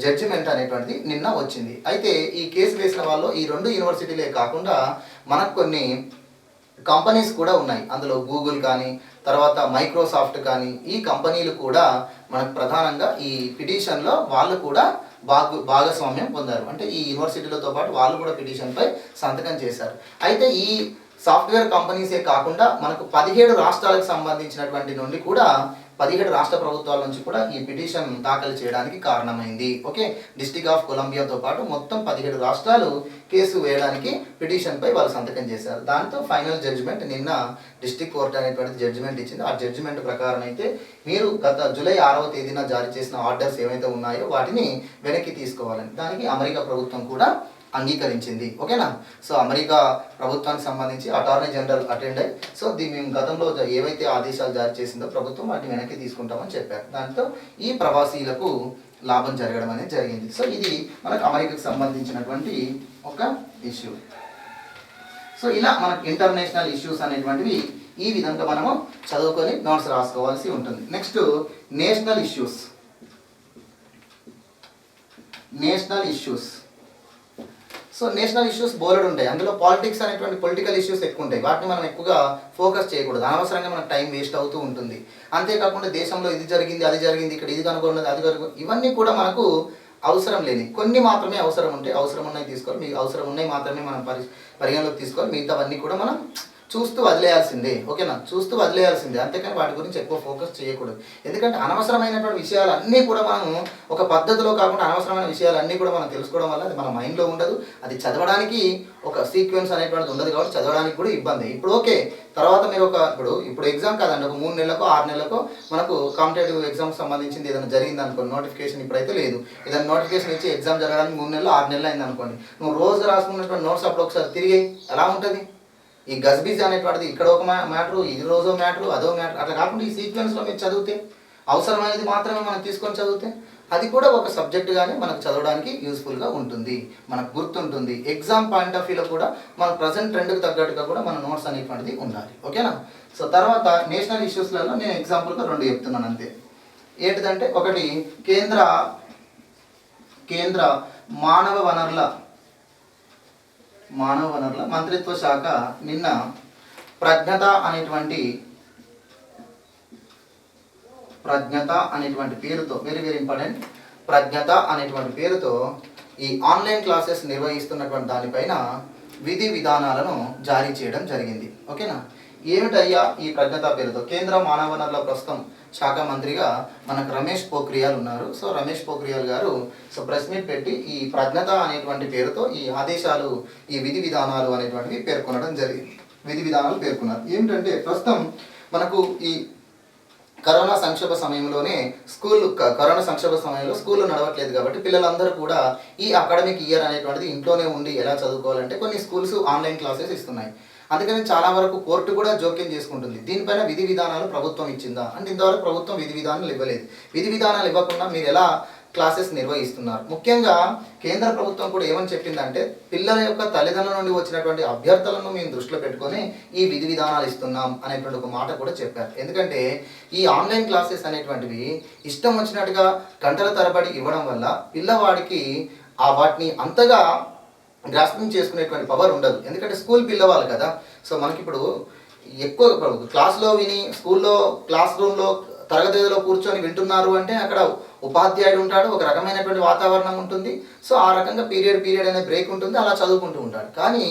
జడ్జిమెంట్ అనేటువంటిది నిన్న వచ్చింది. అయితే ఈ కేసు వేసిన వాళ్ళు ఈ 2 యూనివర్సిటీలే కాకుండా మనకు కొన్ని కంపెనీస్ కూడా ఉన్నాయి. అందులో గూగుల్ కానీ, తర్వాత మైక్రోసాఫ్ట్ కానీ, ఈ కంపెనీలు కూడా మనకు ప్రధానంగా ఈ పిటిషన్లో వాళ్ళు కూడా భాగస్వామ్యం పొందారు. అంటే ఈ యూనివర్సిటీలతో పాటు వాళ్ళు కూడా పిటిషన్పై సంతకం చేశారు. అయితే ఈ సాఫ్ట్వేర్ కంపెనీసే కాకుండా మనకు 17 రాష్ట్రాలకు సంబంధించినటువంటి నుండి కూడా 17 రాష్ట్ర ప్రభుత్వాల నుంచి కూడా ఈ పిటిషన్ దాఖలు చేయడానికి కారణమైంది. ఓకే, డిస్ట్రిక్ట్ ఆఫ్ కొలంబియాతో పాటు మొత్తం 17 రాష్ట్రాలు కేసు వేయడానికి పిటిషన్పై వాళ్ళు సంతకం చేశారు. దాంతో ఫైనల్ జడ్జిమెంట్ నిన్న డిస్ట్రిక్ట్ కోర్ట్ అనేటువంటి జడ్జిమెంట్ ఇచ్చింది. ఆ జడ్జిమెంట్ ప్రకారం అయితే మీరు గత జూలై 6వ తేదీన జారీ చేసిన ఆర్డర్స్ ఏవైతే ఉన్నాయో వాటిని వెనక్కి తీసుకోవాలని దానికి అమెరికా ప్రభుత్వం కూడా అంగీకరించింది. ఓకేనా, సో అమెరికా ప్రభుత్వానికి సంబంధించి అటార్నీ జనరల్ అటెండ్ అయ్యి సో మేము గతంలో ఏవైతే ఆదేశాలు జారీ చేసిందో ప్రభుత్వం వాటిని వెనక్కి తీసుకుంటామని చెప్పారు. దాంతో ఈ ప్రవాసీలకు లాభం జరగడం అనేది జరిగింది. సో ఇది మనకు అమెరికాకు సంబంధించినటువంటి ఒక ఇష్యూ. సో ఇలా మనకు ఇంటర్నేషనల్ ఇష్యూస్ అనేటువంటివి ఈ విధంగా మనము చదువుకొని నోట్స్ రాసుకోవాల్సి ఉంటుంది. Next national issues. So national issues బోలెడు ఉంటాయి. అందులో పాలిటిక్స్ అనేటువంటి పొలిటికల్ ఇష్యూస్ ఎక్కువ ఉంటాయి. వాటిని మనం ఎక్కువగా ఫోకస్ చేయకూడదు, అనవసరంగా మనకు టైం వేస్ట్ అవుతూ ఉంటుంది. అంతేకాకుండా దేశంలో ఇది జరిగింది, అది జరిగింది, ఇక్కడ ఇది కనుగొన్నది, అది కనుగొన్నది, ఇవన్నీ కూడా మనకు అవసరం లేని కొన్ని మాత్రమే అవసరం ఉంటాయి. అవసరం ఉన్నాయి తీసుకోవాలి, మీకు అవసరం ఉన్నాయి మాత్రమే మనం పరిగణలోకి తీసుకోవాలి. మిగతావన్నీ కూడా మనం చూస్తూ వదిలేయాల్సిందే. ఓకేనా, చూస్తూ వదిలేయాల్సిందే, అంతేకాని వాటి గురించి ఎక్కువ ఫోకస్ చేయకూడదు. ఎందుకంటే అనవసరమైనటువంటి విషయాలన్నీ కూడా మనం ఒక పద్ధతిలో కాకుండా అనవసరమైన విషయాలన్నీ కూడా మనం తెలుసుకోవడం వల్ల అది మన మైండ్లో ఉండదు. అది చదవడానికి ఒక సీక్వెన్స్ అనేటువంటిది ఉండదు కాబట్టి చదవడానికి కూడా ఇబ్బంది. ఇప్పుడు ఓకే, తర్వాత మీరు ఇప్పుడు ఎగ్జామ్ కాదండి, ఒక 3 నెలలకో 6 నెలలకో మనకు కాంపిటేటివ్ ఎగ్జామ్ సంబంధించింది ఏదైనా జరిగింది అనుకోండి, నోటిఫికేషన్ ఇప్పుడైతే లేదు, ఏదైనా నోటిఫికేషన్ ఇచ్చి ఎగ్జామ్ జరగడానికి 3 నెలలు 6 నెలలు అయింది అనుకోండి, నువ్వు రోజు రాసుకున్నటువంటి నోట్స్ అప్పుడు ఒకసారి తిరిగి ఎలా ఉంటుంది? ఈ గజ్బీజ్ అనేటువంటిది ఇక్కడ ఒక మ్యాటరు, ఇది రోజో మ్యాటరు, అదో మ్యాటర్, అట్లా కాకుండా ఈ సీక్వెన్స్లో మీరు చదివితే అవసరమైనది మాత్రమే మనం తీసుకొని చదివితే అది కూడా ఒక సబ్జెక్టుగానే మనకు చదవడానికి యూస్ఫుల్గా ఉంటుంది, మనకు గుర్తుంటుంది. ఎగ్జామ్ పాయింట్ ఆఫ్ వ్యూలో కూడా మన ప్రజెంట్ ట్రెండ్కి తగ్గట్టుగా కూడా మన నోట్స్ అనేటువంటిది ఉండాలి. ఓకేనా, సో తర్వాత నేషనల్ ఇష్యూస్లలో నేను ఎగ్జాంపుల్గా 2 చెప్తున్నాను అంతే. ఏంటిదంటే ఒకటి కేంద్ర మానవ వనరుల మంత్రిత్వ శాఖ నిన్న ప్రజ్ఞత అనేటువంటి పేరుతో వెరీ వెరీ ఇంపార్టెంట్, ప్రజ్ఞత అనేటువంటి పేరుతో ఈ ఆన్లైన్ క్లాసెస్ నిర్వహిస్తున్నటువంటి దానిపైన విధి విధానాలను జారీ చేయడం జరిగింది. ఓకేనా? ఏమిటయ్యా ఈ ప్రజ్ఞత పేరుతో? కేంద్ర మానవ వనరుల ప్రస్తుతం శాఖ మంత్రిగా మనకు రమేష్ పోఖ్రియాల్ ఉన్నారు. సో రమేష్ పోఖ్రియాల్ గారు ప్రెస్ మీట్ పెట్టి ఈ ప్రజ్ఞత అనేటువంటి పేరుతో ఈ ఆదేశాలు, ఈ విధి విధానాలు అనేటువంటివి పేర్కొనడం జరిగింది. విధి విధానాలు పేర్కొన్నారు. ఏమిటంటే ప్రస్తుతం మనకు ఈ కరోనా సంక్షోభ సమయంలోనే స్కూళ్ళు నడవట్లేదు కాబట్టి పిల్లలందరూ కూడా ఈ అకాడమిక్ ఇయర్ అనేటువంటిది ఇంట్లోనే ఉండి ఎలా చదువుకోవాలంటే కొన్ని స్కూల్స్ ఆన్లైన్ క్లాసెస్ ఇస్తున్నాయి. అందుకని చాలా వరకు కోర్టు కూడా జోక్యం చేసుకుంటుంది. దీనిపైన విధి విధానాలు ప్రభుత్వం ఇచ్చిందా అంటే ఇంతవరకు ప్రభుత్వం విధి విధానాలు ఇవ్వలేదు. విధి విధానాలు ఇవ్వకుండా మీరు ఎలా క్లాసెస్ నిర్వహిస్తున్నారు? ముఖ్యంగా కేంద్ర ప్రభుత్వం కూడా ఏమని చెప్పిందంటే పిల్లల యొక్క తల్లిదండ్రుల నుండి వచ్చినటువంటి అభ్యర్థులను మేము దృష్టిలో పెట్టుకొని ఈ విధి విధానాలు ఇస్తున్నాం అనేటువంటి ఒక మాట కూడా చెప్పారు. ఎందుకంటే ఈ ఆన్లైన్ క్లాసెస్ అనేటువంటివి ఇష్టం వచ్చినట్టుగా గంటల తరబడి ఇవ్వడం వల్ల పిల్లవాడికి వాటిని అంతగా గ్రాస్పింగ్ చేసుకునేటువంటి పవర్ ఉండదు. ఎందుకంటే స్కూల్ పిల్లవాళ్ళు కదా. సో మనకి ఇప్పుడు ఎక్కువ క్లాస్లో విని స్కూల్లో క్లాస్ రూమ్లో తరగతి గదిలో కూర్చొని వింటున్నారు అంటే అక్కడ ఉపాధ్యాయుడు ఉంటాడు, ఒక రకమైనటువంటి వాతావరణం ఉంటుంది. సో ఆ రకంగా పీరియడ్ అనే బ్రేక్ ఉంటుంది, అలా చదువుకుంటూ ఉంటాడు. కానీ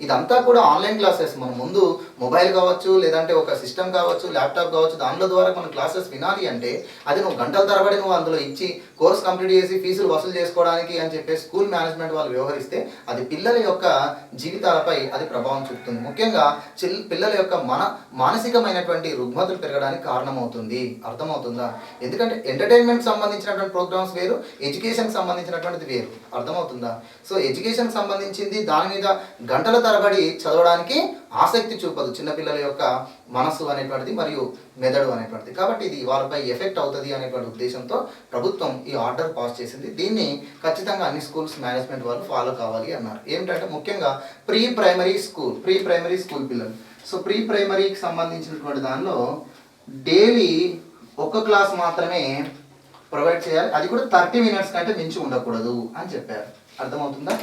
ఇదంతా కూడా ఆన్లైన్ క్లాసెస్. మనం ముందు మొబైల్ కావచ్చు, లేదంటే ఒక సిస్టమ్ కావచ్చు, ల్యాప్టాప్ కావచ్చు, దానిలో ద్వారా మనం క్లాసెస్ వినాలి అంటే అది నువ్వు గంటల తరబడి నువ్వు అందులో ఇచ్చి కోర్స్ కంప్లీట్ చేసి ఫీజులు వసూలు చేసుకోవడానికి అని చెప్పి స్కూల్ మేనేజ్మెంట్ వాళ్ళు వ్యవహరిస్తే అది పిల్లల యొక్క జీవితాలపై అది ప్రభావం చూపుతుంది. ముఖ్యంగా పిల్లల యొక్క మానసికమైనటువంటి రుగ్మతులు పెరగడానికి కారణమవుతుంది. అర్థమవుతుందా? ఎందుకంటే ఎంటర్టైన్మెంట్ సంబంధించినటువంటి ప్రోగ్రామ్స్ వేరు, ఎడ్యుకేషన్ సంబంధించినటువంటిది వేరు. అర్థమవుతుందా? సో ఎడ్యుకేషన్ సంబంధించింది దాని మీద గంటల తరబడి చదవడానికి ఆసక్తి చూపదు చిన్నపిల్లల యొక్క మనసు అనేటువంటిది మరియు మెదడు అనేటువంటిది. కాబట్టి ఇది వాళ్ళపై ఎఫెక్ట్ అవుతుంది అనేటువంటి ఉద్దేశంతో ప్రభుత్వం ఈ ఆర్డర్ పాస్ చేసింది. దీన్ని ఖచ్చితంగా అన్ని స్కూల్స్ మేనేజ్మెంట్ వాళ్ళు ఫాలో కావాలి అన్నారు. ఏమిటంటే ముఖ్యంగా ప్రీ ప్రైమరీ స్కూల్ పిల్లలు. సో ప్రీ ప్రైమరీకి సంబంధించినటువంటి దానిలో డైలీ ఒక క్లాస్ మాత్రమే ప్రొవైడ్ చేయాలి. అది కూడా 30 minutes కంటే మించి ఉండకూడదు అని చెప్పారు. అర్థమవుతుందా?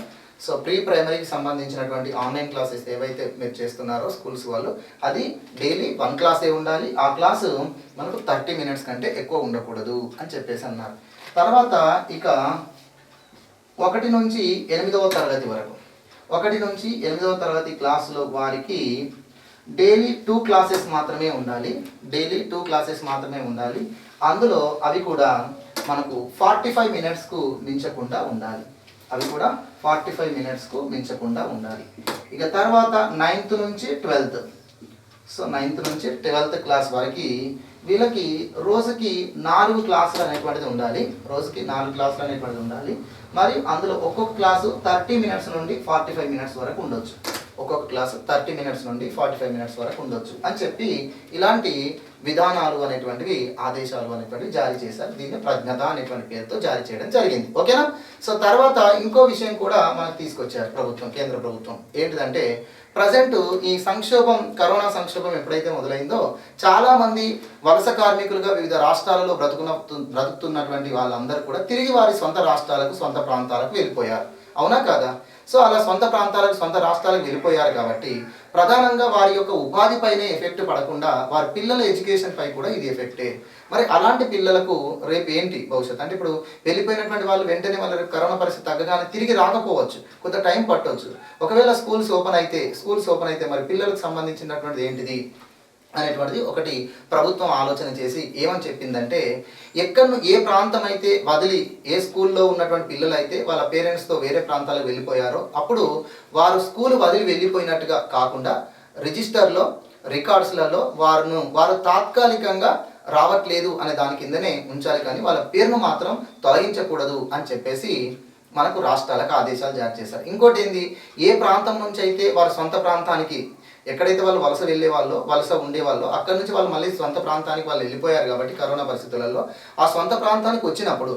సో ప్రీ ప్రైమరీకి సంబంధించినటువంటి ఆన్లైన్ క్లాసెస్ ఏవైతే మీరు చేస్తున్నారో స్కూల్స్ వాళ్ళు, అది డైలీ 1 క్లాసే ఉండాలి. ఆ క్లాసు మనకు 30 minutes కంటే ఎక్కువ ఉండకూడదు అని చెప్పేసి అన్నారు. తర్వాత ఇక 1 నుంచి 8వ తరగతి వరకు, 1 నుంచి 8వ తరగతి క్లాసులో వారికి డైలీ 2 క్లాసెస్ మాత్రమే ఉండాలి. అందులో అవి కూడా మనకు 45 minutesకు మించకుండా ఉండాలి. ఇక తర్వాత 9th నుంచి 12th, సో 9th నుంచి 12th క్లాస్ వరకు వీళ్ళకి రోజుకి 4 క్లాసులు అనేటువంటిది ఉండాలి. మరి అందులో ఒక్కొక్క క్లాసు 30 minutes నుండి 45 minutes వరకు ఉండొచ్చు. ఒక్కొక్క క్లాసు 30 minutes నుండి 45 minutes వరకు ఉండొచ్చు అని చెప్పి ఇలాంటి విధానాలు అనేటువంటివి, ఆదేశాలు అనేటువంటివి జారీ చేశారు. దీన్ని ప్రజ్ఞత అనేటువంటి పేరుతో జారీ చేయడం జరిగింది. ఓకేనా? సో తర్వాత ఇంకో విషయం కూడా మనకు తీసుకొచ్చారు కేంద్ర ప్రభుత్వం. ఏంటిదంటే ప్రజెంట్ ఈ కరోనా సంక్షోభం ఎప్పుడైతే మొదలైందో చాలా మంది వలస కార్మికులుగా వివిధ రాష్ట్రాలలో బ్రతుకుతున్నటువంటి వాళ్ళందరూ కూడా తిరిగి వారి సొంత రాష్ట్రాలకు, సొంత ప్రాంతాలకు వెళ్ళిపోయారు. అవునా కాదా? సో అలా సొంత ప్రాంతాలకు, సొంత రాష్ట్రాలకు వెళ్ళిపోయారు కాబట్టి ప్రధానంగా వారి యొక్క ఉపాధిపైనే ఎఫెక్ట్ పడకుండా వారి పిల్లల ఎడ్యుకేషన్ పై కూడా ఇది ఎఫెక్టే. మరి అలాంటి పిల్లలకు రేపు ఏంటి భవిష్యత్తు అంటే ఇప్పుడు వెళ్ళిపోయినటువంటి వాళ్ళు వెంటనే వాళ్ళ కరోనా పరిస్థితి తగ్గగానే తిరిగి రాకపోవచ్చు, కొంత టైం పట్టవచ్చు. ఒకవేళ స్కూల్స్ ఓపెన్ అయితే మరి పిల్లలకు సంబంధించినటువంటిది ఏంటిది అనేటువంటిది ఒకటి ప్రభుత్వం ఆలోచన చేసి ఏమని చెప్పిందంటే ఏ ప్రాంతం అయితే వదిలి ఏ స్కూల్లో ఉన్నటువంటి పిల్లలు అయితే వాళ్ళ పేరెంట్స్తో వేరే ప్రాంతాలకు వెళ్ళిపోయారో అప్పుడు వారు స్కూల్ వదిలి వెళ్ళిపోయినట్టుగా కాకుండా రిజిస్టర్లో, రికార్డ్స్లలో వారు తాత్కాలికంగా రావట్లేదు అనే దాని కిందనే ఉంచాలి, కానీ వాళ్ళ పేరును మాత్రం తొలగించకూడదు అని చెప్పేసి మనకు రాష్ట్రాలకు ఆదేశాలు జారీ చేశారు. ఇంకోటి ఏంది, ఏ ప్రాంతం నుంచి అయితే వారి సొంత ప్రాంతానికి, ఎక్కడైతే వాళ్ళు వలస ఉండేవాళ్ళో అక్కడ నుంచి వాళ్ళు మళ్ళీ సొంత ప్రాంతానికి వాళ్ళు వెళ్ళిపోయారు కాబట్టి కరోనా పరిస్థితులలో ఆ సొంత ప్రాంతానికి వచ్చినప్పుడు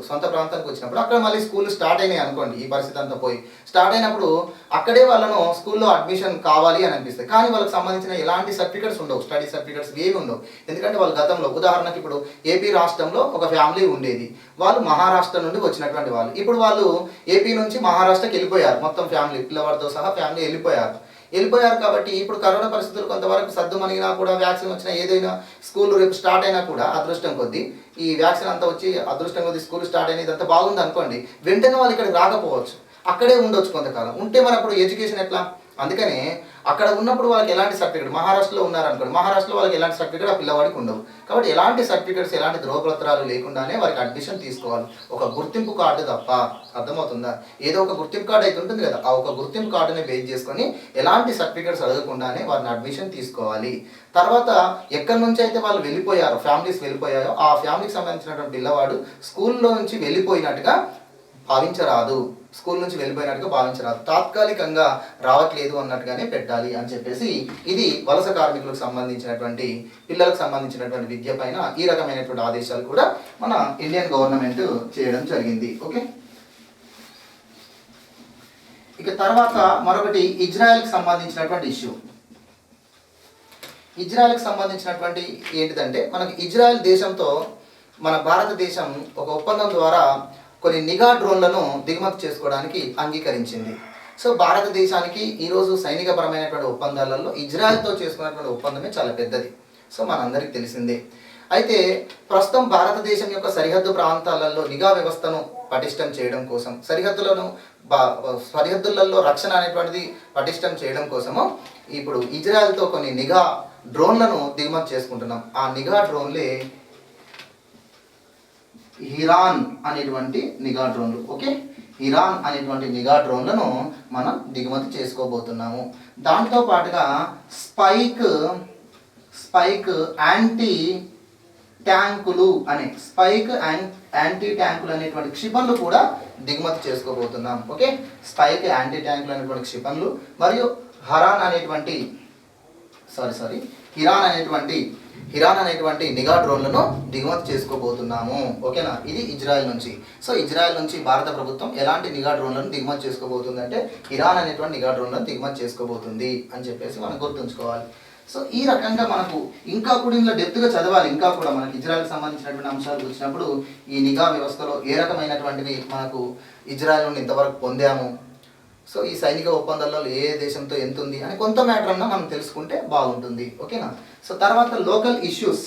అక్కడ మళ్ళీ స్కూల్ స్టార్ట్ అయినాయి అనుకోండి, ఈ పరిస్థితి అంతా పోయి స్టార్ట్ అయినప్పుడు అక్కడే వాళ్ళను స్కూల్లో అడ్మిషన్ కావాలి అని అనిపిస్తుంది. కానీ వాళ్ళకి సంబంధించిన ఎలాంటి సర్టిఫికెట్స్ ఉండవు, స్టడీ సర్టిఫికెట్స్ ఏమి ఉండవు. ఎందుకంటే వాళ్ళు గతంలో ఉదాహరణకి ఇప్పుడు ఏపీ రాష్ట్రంలో ఒక ఫ్యామిలీ ఉండేది, వాళ్ళు మహారాష్ట్ర నుండి వచ్చినటువంటి వాళ్ళు. ఇప్పుడు వాళ్ళు ఏపీ నుంచి మహారాష్ట్రకి వెళ్ళిపోయారు, మొత్తం ఫ్యామిలీ పిల్లవాడితో సహా ఫ్యామిలీ వెళ్ళిపోయారు. వెళ్ళిపోయారు కాబట్టి ఇప్పుడు కరోనా పరిస్థితులు కొంతవరకు సర్దుమణిగినా కూడా వ్యాక్సిన్ వచ్చినా ఏదైనా స్కూల్ రేపు స్టార్ట్ అయినా కూడా అదృష్టం కొద్దీ ఈ వ్యాక్సిన్ అంతా వచ్చి అదృష్టం కొద్దీ స్కూల్ స్టార్ట్ అయినా ఇదంతా బాగుంది అనుకోండి, వెంటనే వాళ్ళు ఇక్కడికి రాకపోవచ్చు, అక్కడే ఉండొచ్చు కొంతకాలం. ఉంటే మరి అప్పుడు ఎడ్యుకేషన్ ఎట్లా? అందుకనే అక్కడ ఉన్నప్పుడు వాళ్ళకి ఎలాంటి సర్టిఫికేట్, మహారాష్ట్రలో ఉన్నారనుకోండి, మహారాష్ట్రలో వాళ్ళకి ఎలాంటి సర్టిఫికేట్ ఆ పిల్లవాడికి ఉండవు. కాబట్టి ఎలాంటి సర్టిఫికేట్స్ ఎలాంటి ధ్రువపత్రాలు లేకుండానే వారికి అడ్మిషన్ తీసుకోవాలి. ఒక గుర్తింపు కార్డు తప్ప, అర్థమవుతుందా? ఏదో ఒక గుర్తింపు కార్డు అయితే ఉంటుంది కదా, ఆ ఒక గుర్తింపు కార్డుని బేస్ చేసుకొని ఎలాంటి సర్టిఫికేట్స్ అడగకుండానే వారిని అడ్మిషన్ తీసుకోవాలి. తర్వాత ఎక్కడి నుంచి అయితే వాళ్ళు వెళ్ళిపోయారో, ఫ్యామిలీస్ వెళ్ళిపోయారో, ఆ ఫ్యామిలీకి సంబంధించినటువంటి పిల్లవాడు స్కూల్లో నుంచి వెళ్ళిపోయినట్టుగా భావించరాదు, స్కూల్ నుంచి వెళ్ళిపోయినట్టుగా భావించరాదు, తాత్కాలికంగా రావట్లేదు అన్నట్టుగానే పెట్టాలి అని చెప్పేసి ఇది వలస కార్మికులకు సంబంధించినటువంటి పిల్లలకు సంబంధించినటువంటి విద్య పైన ఈ రకమైనటువంటి ఆదేశాలు కూడా మన ఇండియన్ గవర్నమెంట్ చేయడం జరిగింది. ఓకే, ఇక తర్వాత మరొకటి ఇజ్రాయెల్కి సంబంధించినటువంటి ఇష్యూ. ఇజ్రాయెల్కి సంబంధించినటువంటి ఏంటిదంటే, మనకి ఇజ్రాయెల్ దేశంతో మన భారతదేశం ఒక ఒప్పందం ద్వారా కొన్ని నిఘా డ్రోన్లను దిగుమతి చేసుకోవడానికి అంగీకరించింది. సో భారతదేశానికి ఈరోజు సైనికపరమైనటువంటి ఒప్పందాలలో ఇజ్రాయెల్తో చేసుకున్నటువంటి ఒప్పందమే చాలా పెద్దది. సో మనందరికీ తెలిసిందే. అయితే ప్రస్తుతం భారతదేశం యొక్క సరిహద్దు ప్రాంతాలలో నిఘా వ్యవస్థను పటిష్టం చేయడం కోసం, సరిహద్దులలో రక్షణ అనేటువంటిది పటిష్టం చేయడం కోసము ఇప్పుడు ఇజ్రాయెల్తో కొన్ని నిఘా డ్రోన్లను దిగుమతి చేసుకుంటున్నాం. ఆ నిఘా డ్రోన్లే హిరాన్ అనేటువంటి నిఘా డ్రోన్లు. ఓకే, హిరాన్ అనేటువంటి నిఘా డ్రోన్లను మనం దిగుమతి చేసుకోబోతున్నాము. దాంతో పాటుగా స్పైక్ యాంటీ ట్యాంకులు అనేటువంటి క్షిపణులు కూడా దిగుమతి చేసుకోబోతున్నాం. ఓకే, స్పైక్ యాంటీ ట్యాంకులు అనేటువంటి క్షిపణులు మరియు హిరాన్ అనేటువంటి నిఘా డ్రోన్లను దిగుమతి చేసుకోబోతున్నాము. ఓకేనా, ఇది ఇజ్రాయెల్ నుంచి. సో ఇజ్రాయెల్ నుంచి భారత ప్రభుత్వం ఎలాంటి నిఘా డ్రోన్లను దిగుమతి చేసుకోబోతుంది అంటే హిరాన్ అనేటువంటి నిఘా డ్రోన్లను దిగుమతి చేసుకోబోతుంది అని చెప్పేసి మనం గుర్తుంచుకోవాలి. సో ఈ రకంగా మనకు ఇంకా కూడా ఇందులో డెప్త్గా చదవాలి. ఇంకా కూడా మనకి ఇజ్రాయెల్కి సంబంధించినటువంటి అంశాలు వచ్చినప్పుడు ఈ నిఘా వ్యవస్థలో ఏ రకమైనటువంటివి మనకు ఇజ్రాయెల్ నుండి ఇంతవరకు పొందాము, సో ఈ సైనిక ఒప్పందాల్లో ఏ దేశంతో ఎంత ఉంది అని కొంత మ్యాటర్ అన్నా మనం తెలుసుకుంటే బాగుంటుంది. ఓకేనా. సో తర్వాత local issues.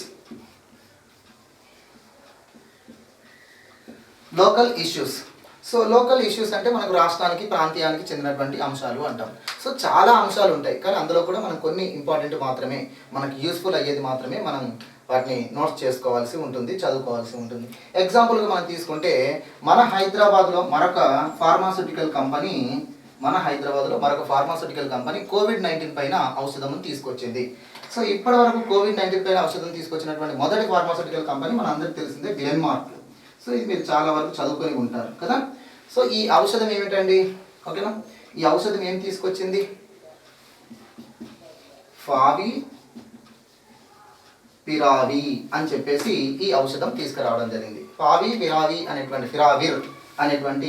So local issues అంటే మనకు రాష్ట్రానికి ప్రాంతీయానికి చెందినటువంటి అంశాలు అంటాం. సో చాలా అంశాలు ఉంటాయి, కానీ అందులో కూడా మనం కొన్ని ఇంపార్టెంట్ మాత్రమే, మనకి యూస్ఫుల్ అయ్యేది మాత్రమే మనం వాటిని నోట్స్ చేసుకోవాల్సి ఉంటుంది, చదువుకోవాల్సి ఉంటుంది. ఎగ్జాంపుల్గా మనం తీసుకుంటే మన హైదరాబాద్లో మరొక ఫార్మాస్యూటికల్ కంపెనీ కోవిడ్-19 పైన ఔషధం తీసుకొచ్చింది. సో ఇప్పటి వరకు కోవిడ్-19 పైన ఔషధం తీసుకొచ్చినటువంటి మొదటి ఫార్మాస్యూటికల్ కంపెనీ మన అందరికీ తెలిసిందే గ్లెన్మార్క్. సో ఇది మీరు చాలా వరకు చదువుకొని ఉంటారు కదా. సో ఈ ఔషధం ఏమిటండి? ఓకేనా, ఈ ఔషధం ఏం తీసుకొచ్చింది? ఫావిపిరావి అని చెప్పేసి ఈ ఔషధం తీసుకురావడం జరిగింది. ఫావిపిరావి అనేటువంటి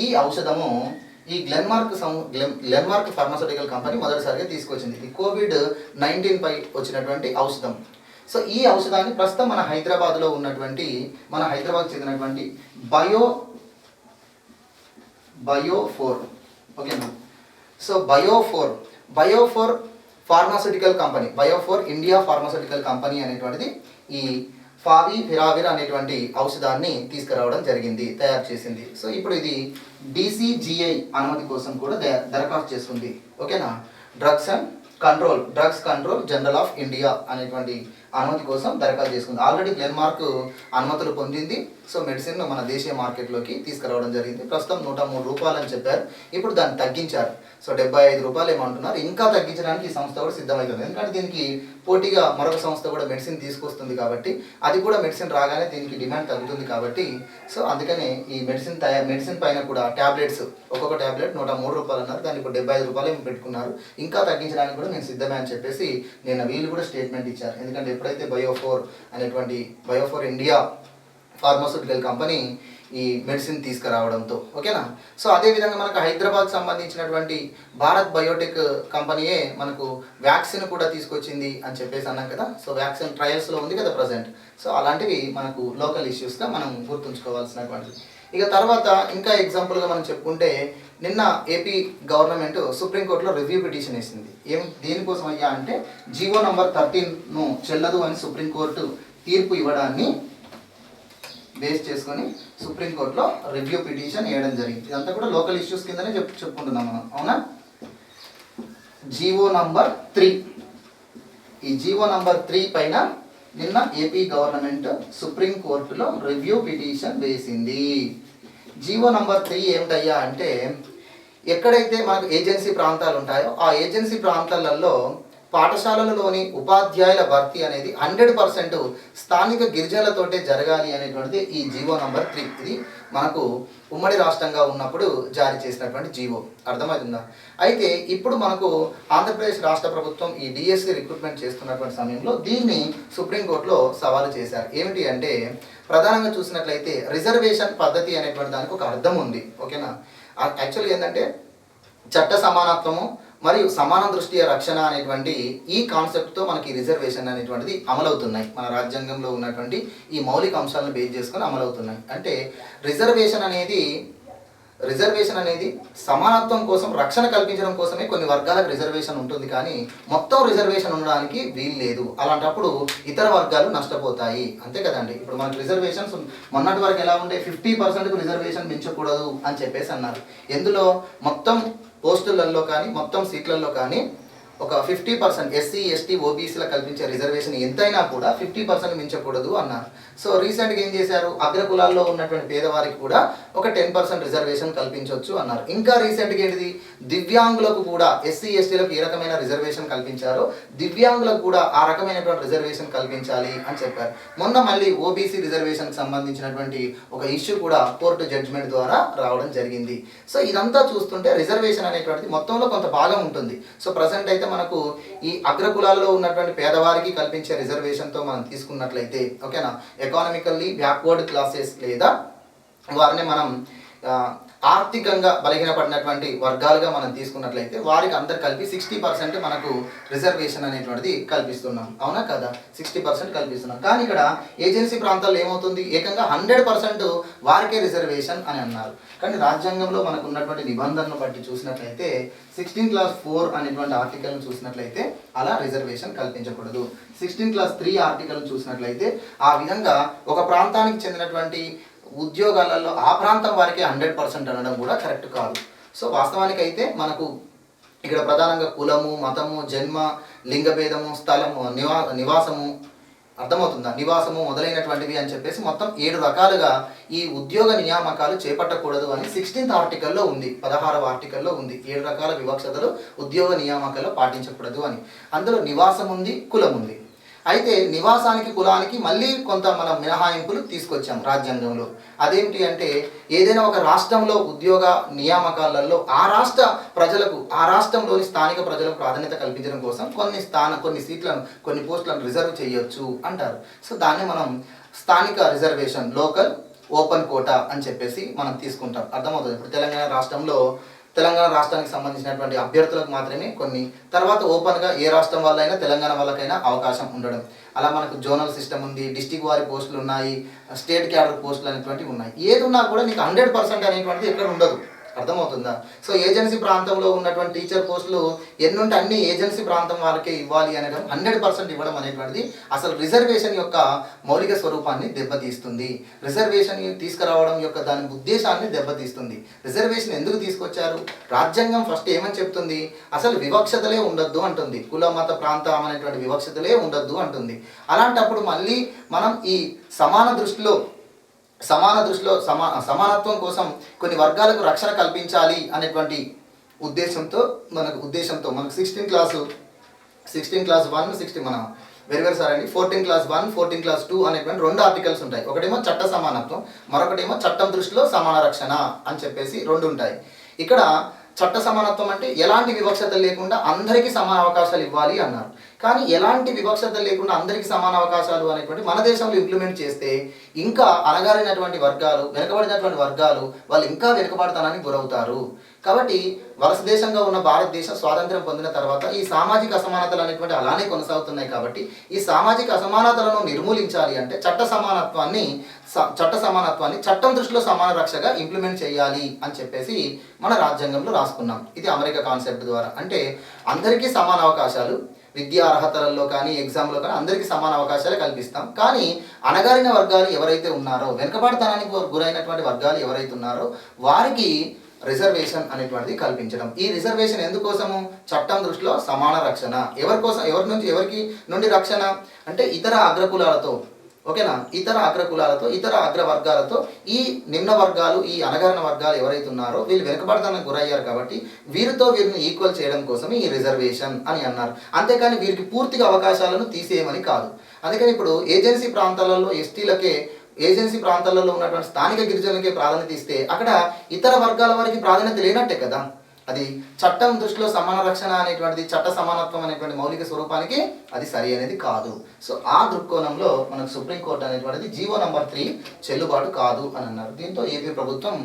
ఈ ఔషధము ఈ గ్లెన్మార్క్ ఫార్మాస్యూటికల్ కంపెనీ మొదటిసారిగా తీసుకొచ్చింది. ఈ కోవిడ్-19 పై వచ్చినటువంటి ఔషధం. సో ఈ ఔషధాన్ని ప్రస్తుతం మన హైదరాబాద్లో ఉన్నటువంటి మన హైదరాబాద్ చెందినటువంటి బయోఫోర్ ఓకేనా. So Biophore pharmaceutical company, Biophore India pharmaceutical company అనేటువంటిది ఈ ఫావిపిరావిర్ అనేటువంటి ఔషధాన్ని తీసుకురావడం జరిగింది, తయారు చేసింది. సో ఇప్పుడు ఇది DCGI అనుమతి కోసం కూడా దరఖాస్తు చేస్తుంది. ఓకేనా, drugs control general of India అనేటువంటి అనుమతి కోసం దరఖాస్తు చేసుకుంది. ఆల్రెడీ గ్లెన్మార్క్ అనుమతులు పొందింది. సో మెడిసిన్ మన దేశీయ మార్కెట్లోకి తీసుకురావడం జరిగింది. ప్రస్తుతం 103 రూపాయలు అని చెప్పారు, ఇప్పుడు దాన్ని తగ్గించారు. సో 75 రూపాయలు ఏమంటున్నారు. ఇంకా తగ్గించడానికి ఈ సంస్థ కూడా సిద్ధమవుతుంది, ఎందుకంటే దీనికి పోటీగా మరొక సంస్థ కూడా మెడిసిన్ తీసుకొస్తుంది కాబట్టి, అది కూడా మెడిసిన్ రాగానే దీనికి డిమాండ్ తగ్గుతుంది కాబట్టి, సో అందుకని ఈ మెడిసిన్ పైన కూడా ట్యాబ్లెట్స్, ఒక్కొక్క ట్యాబ్లెట్ 103 రూపాయలు అన్నారు, దాన్ని ఇప్పుడు 75 రూపాయలు పెట్టుకున్నారు. ఇంకా తగ్గించడానికి కూడా నేను సిద్ధమే అని చెప్పేసి నిన్న వీళ్ళు కూడా స్టేట్మెంట్ ఇచ్చారు. ఎందుకంటే ఎప్పుడైతే బయోఫోర్ ఇండియా ఫార్మాస్యూటికల్ కంపెనీ ఈ మెడిసిన్ తీసుకురావడంతో. ఓకేనా. సో అదేవిధంగా మనకు హైదరాబాద్ సంబంధించినటువంటి భారత్ బయోటెక్ కంపెనీయే మనకు వ్యాక్సిన్ కూడా తీసుకొచ్చింది అని చెప్పేసి అన్నాం కదా. సో వ్యాక్సిన్ ట్రయల్స్లో ఉంది కదా ప్రజెంట్. సో అలాంటివి మనకు లోకల్ ఇష్యూస్గా మనం గుర్తుంచుకోవాల్సినటువంటిది. ఇక తర్వాత ఇంకా ఎగ్జాంపుల్గా మనం చెప్పుకుంటే నిన్న ఏపీ గవర్నమెంట్ సుప్రీంకోర్టులో రివ్యూ పిటిషన్ వేసింది. దేనికోసం అయ్యా అంటే జీవో నంబర్ 13ను చెల్లదు అని సుప్రీంకోర్టు తీర్పు ఇవ్వడాన్ని బేస్ చేసుకొని సుప్రీంకోర్టులో రివ్యూ పిటిషన్ వేయడం జరిగింది. ఇదంతా కూడా లోకల్ ఇష్యూస్ కిందనే చెప్పుకుంటున్నాం మనం, అవునా. జీవో నంబర్ 3, ఈ జీవో నంబర్ 3 పైన నిన్న ఏపీ గవర్నమెంట్ సుప్రీంకోర్టులో రివ్యూ పిటిషన్ వేసింది. జీవో నంబర్ 3 ఏమిటయ్యా అంటే ఎక్కడైతే మనకు ఏజెన్సీ ప్రాంతాలు ఉంటాయో ఆ ఏజెన్సీ ప్రాంతాలలో పాఠశాలలలోని ఉపాధ్యాయుల భర్తీ అనేది 100% స్థానిక గిరిజనులతోటే జరగాలి అనేటువంటిది ఈ జీవో నంబర్ 3. ఇది మనకు ఉమ్మడి రాష్ట్రంగా ఉన్నప్పుడు జారీ చేసినటువంటి జీవో, అర్థమవుతుందా. అయితే ఇప్పుడు మనకు ఆంధ్రప్రదేశ్ రాష్ట్ర ప్రభుత్వం ఈ డిఎస్సి రిక్రూట్మెంట్ చేస్తున్నటువంటి సమయంలో దీన్ని సుప్రీంకోర్టులో సవాలు చేశారు. ఏమిటి అంటే ప్రధానంగా చూసినట్లయితే రిజర్వేషన్ పద్ధతి అనేటువంటి దానికి ఒక అర్థం ఉంది, ఓకేనా. యాక్చువల్గా ఏంటంటే చట్ట సమానత్వము మరియు సమాన దృష్టియ రక్షణ అనేటువంటి ఈ కాన్సెప్ట్తో మనకి రిజర్వేషన్ అనేటువంటిది అమలవుతున్నాయి. మన రాజ్యాంగంలో ఉన్నటువంటి ఈ మౌలిక అంశాలను బేస్ చేసుకొని అమలవుతున్నాయి. అంటే రిజర్వేషన్ అనేది సమానత్వం కోసం, రక్షణ కల్పించడం కోసమే కొన్ని వర్గాలకు రిజర్వేషన్ ఉంటుంది, కానీ మొత్తం రిజర్వేషన్ ఉండడానికి వీలు లేదు. అలాంటప్పుడు ఇతర వర్గాలు నష్టపోతాయి, అంతే కదండి. ఇప్పుడు మనకు రిజర్వేషన్స్ మొన్నటి వరకు ఎలా ఉండే 50%కు రిజర్వేషన్ మించకూడదు అని చెప్పేసి అన్నారు. ఎందులో మొత్తం పోస్టులలో కానీ మొత్తం సీట్లలో కానీ ఒక 50% ఎస్సీ ఎస్టీ ఓబీసీలకు కల్పించే రిజర్వేషన్ ఎంతైనా కూడా 50% మించకూడదు అన్నారు. సో రీసెంట్గా ఏం చేశారు, అగ్రకులాల్లో ఉన్నటువంటి పేదవారికి కూడా ఒక 10% రిజర్వేషన్ కల్పించవచ్చు అన్నారు. ఇంకా రీసెంట్గా ఏంటిది, దివ్యాంగులకు కూడా ఎస్సీ ఎస్టీలకు ఏ రకమైన రిజర్వేషన్ కల్పించారో దివ్యాంగులకు కూడా ఆ రకమైనటువంటి రిజర్వేషన్ కల్పించాలి అని చెప్పారు. మొన్న మళ్ళీ ఓబీసీ రిజర్వేషన్కి సంబంధించినటువంటి ఒక ఇష్యూ కూడా కోర్టు జడ్జిమెంట్ ద్వారా రావడం జరిగింది. సో ఇదంతా చూస్తుంటే రిజర్వేషన్ అనేటువంటిది మొత్తంలో కొంత భాగం ఉంటుంది. సో ప్రజెంట్ అయితే మనకు ఈ అగ్రకులాల్లో ఉన్నటువంటి పేదవారికి కల్పించే రిజర్వేషన్తో మనం తీసుకున్నట్లయితే, ఓకేనా, ఎకానమికల్లీ బ్యాక్వర్డ్ క్లాసెస్ లేదా వారిని మనం ఆర్థికంగా బలహీనపడినటువంటి వర్గాలుగా మనం తీసుకున్నట్లయితే వారికి అందరు కలిపి 60% మనకు రిజర్వేషన్ అనేటువంటిది కల్పిస్తున్నాం, అవునా కదా. 60% కల్పిస్తున్నాం. కానీ ఇక్కడ ఏజెన్సీ ప్రాంతాల్లో ఏమవుతుంది, ఏకంగా 100% వారికే రిజర్వేషన్ అని అన్నారు. కానీ రాజ్యాంగంలో మనకు ఉన్నటువంటి నిబంధనలను బట్టి చూసినట్లయితే 16(4) అనేటువంటి ఆర్టికల్ను చూసినట్లయితే అలా రిజర్వేషన్ కల్పించకూడదు. 16(3) ఆర్టికల్ను చూసినట్లయితే ఆ విధంగా ఒక ప్రాంతానికి చెందినటువంటి ఉద్యోగాలలో ఆ ప్రాంతం వారికి 100% అనడం కూడా కరెక్ట్ కాదు. సో వాస్తవానికి అయితే మనకు ఇక్కడ ప్రధానంగా కులము, మతము, జన్మ, లింగభేదము, స్థలము, నివాసము, అర్థమవుతుందా, నివాసము మొదలైనటువంటివి అని చెప్పేసి మొత్తం 7 రకాలుగా ఈ ఉద్యోగ నియామకాలు చేపట్టకూడదు అని 16th ఆర్టికల్లో ఉంది, 16వ ఆర్టికల్లో ఉంది. 7 రకాల వివక్షతలు ఉద్యోగ నియామకాల్లో పాటించకూడదు అని. అందులో నివాసం ఉంది, కులం ఉంది. అయితే నివాసానికి కులానికి మళ్ళీ కొంత మనం మినహాయింపులు తీసుకొచ్చాం రాజ్యాంగంలో. అదేమిటి అంటే ఏదైనా ఒక రాష్ట్రంలో ఉద్యోగ నియామకాలలో ఆ రాష్ట్ర ప్రజలకు, ఆ రాష్ట్రంలోని స్థానిక ప్రజలకు ప్రాధాన్యత కల్పించడం కోసం కొన్ని సీట్లను, కొన్ని పోస్టులను రిజర్వ్ చేయొచ్చు అంటారు. సో దాన్ని మనం స్థానిక రిజర్వేషన్, లోకల్ ఓపెన్ కోటా అని చెప్పేసి మనం తీసుకుంటాం, అర్థమవుతుంది. ఇప్పుడు తెలంగాణ రాష్ట్రానికి సంబంధించినటువంటి అభ్యర్థులకు మాత్రమే కొన్ని, తర్వాత ఓపెన్గా ఏ రాష్ట్రం వాళ్ళైనా తెలంగాణ వాళ్ళకైనా అవకాశం ఉండడం. అలా మనకు జోనల్ సిస్టమ్ ఉంది, డిస్టిక్ వారి పోస్టులు ఉన్నాయి, స్టేట్ క్యాడర్ పోస్టులు అనేటువంటివి ఉన్నాయి. ఏది ఉన్నా కూడా నీకు 100% అనేటువంటిది ఎక్కడ ఉండదు, అర్థమవుతుందా. సో ఏజెన్సీ ప్రాంతంలో ఉన్నటువంటి టీచర్ పోస్టులు ఎన్నుంటే అన్ని ఏజెన్సీ ప్రాంతం వాళ్ళకే ఇవ్వాలి అనడం, 100% ఇవ్వడం అనేటువంటిది అసలు రిజర్వేషన్ యొక్క మౌలిక స్వరూపాన్ని దెబ్బతీస్తుంది. రిజర్వేషన్ తీసుకురావడం యొక్క దాని ఉద్దేశాన్ని దెబ్బతీస్తుంది. రిజర్వేషన్ ఎందుకు తీసుకొచ్చారు, రాజ్యాంగం ఫస్ట్ ఏమని చెప్తుంది, అసలు వివక్షతలే ఉండొద్దు అంటుంది. కుల మత ప్రాంతం అనేటువంటి వివక్షతలే ఉండొద్దు అంటుంది. అలాంటప్పుడు మళ్ళీ మనం ఈ సమానత్వం కోసం కొన్ని వర్గాలకు రక్షణ కల్పించాలి అనేటువంటి ఉద్దేశంతో మనకు 16th క్లాస్ 1 మన వెరీ సార్ అండి 14th క్లాస్ 1, 14th క్లాస్ 2 అనేటువంటి 2 ఆర్టికల్స్ ఉంటాయి. ఒకటేమో చట్ట సమానత్వం, మరొకటేమో చట్టం దృష్టిలో సమాన రక్షణ అని చెప్పేసి 2 ఉంటాయి. ఇక్కడ చట్ట సమానత్వం అంటే ఎలాంటి వివక్షత లేకుండా అందరికీ సమాన అవకాశాలు ఇవ్వాలి అన్నారు. కానీ ఎలాంటి వివక్షత లేకుండా అందరికీ సమాన అవకాశాలు అనేటువంటి మన దేశంలో ఇంప్లిమెంట్ చేస్తే ఇంకా అణగారినటువంటి వర్గాలు, వెనుకబడినటువంటి వర్గాలు వాళ్ళు ఇంకా వెనుకబడతానని గురవుతారు. కాబట్టి వలస దేశంగా ఉన్న భారతదేశం స్వాతంత్ర్యం పొందిన తర్వాత ఈ సామాజిక అసమానతలు అనేటువంటి అలానే కొనసాగుతున్నాయి. కాబట్టి ఈ సామాజిక అసమానతలను నిర్మూలించాలి అంటే చట్ట సమానత్వాన్ని చట్టం దృష్టిలో సమాన రక్షగా ఇంప్లిమెంట్ చేయాలి అని చెప్పేసి మన రాజ్యాంగంలో రాసుకున్నాం. ఇది అమెరికా కాన్సెప్ట్ ద్వారా. అంటే అందరికీ సమాన అవకాశాలు, విద్యా అర్హతలలో కానీ ఎగ్జామ్లో కానీ అందరికీ సమాన అవకాశాలు కల్పిస్తాం. కానీ అణగారిన వర్గాలు ఎవరైతే ఉన్నారో, వెనుకబడతనానికి గురైనటువంటి వర్గాలు ఎవరైతే ఉన్నారో వారికి రిజర్వేషన్ అనేటువంటిది కల్పించడం. ఈ రిజర్వేషన్ ఎందుకోసము? చట్టం దృష్టిలో సమాన రక్షణ. ఎవరికి నుండి రక్షణ అంటే ఇతర అగ్రకులాలతో, ఓకేనా, ఇతర అగ్రకులాలతో, ఇతర అగ్రవర్గాలతో ఈ నిమ్న వర్గాలు, ఈ అణగారిన వర్గాలు ఎవరైతే ఉన్నారో వీళ్ళు వెనుకబడతానికి గురయ్యారు కాబట్టి వీరిని ఈక్వల్ చేయడం కోసమే ఈ రిజర్వేషన్ అని అన్నారు. అంతేకాని వీరికి పూర్తిగా అవకాశాలను తీసేయమని కాదు. అందుకని ఇప్పుడు ఏజెన్సీ ప్రాంతాలలో ఉన్నటువంటి స్థానిక గిరిజనులకే ప్రాధాన్యత ఇస్తే అక్కడ ఇతర వర్గాల వారికి ప్రాధాన్యత లేనట్టే కదా. అది చట్టం దృష్టిలో సమాన రక్షణ అనేటువంటిది, చట్ట సమానత్వం అనేటువంటి మౌలిక స్వరూపానికి అది సరి అనేది కాదు. సో ఆ దృక్కోణంలో మనకు సుప్రీంకోర్టు అనేటువంటిది జీవో నంబర్ 3 చెల్లుబాటు కాదు అని అన్నారు. దీంతో ఏపీ ప్రభుత్వం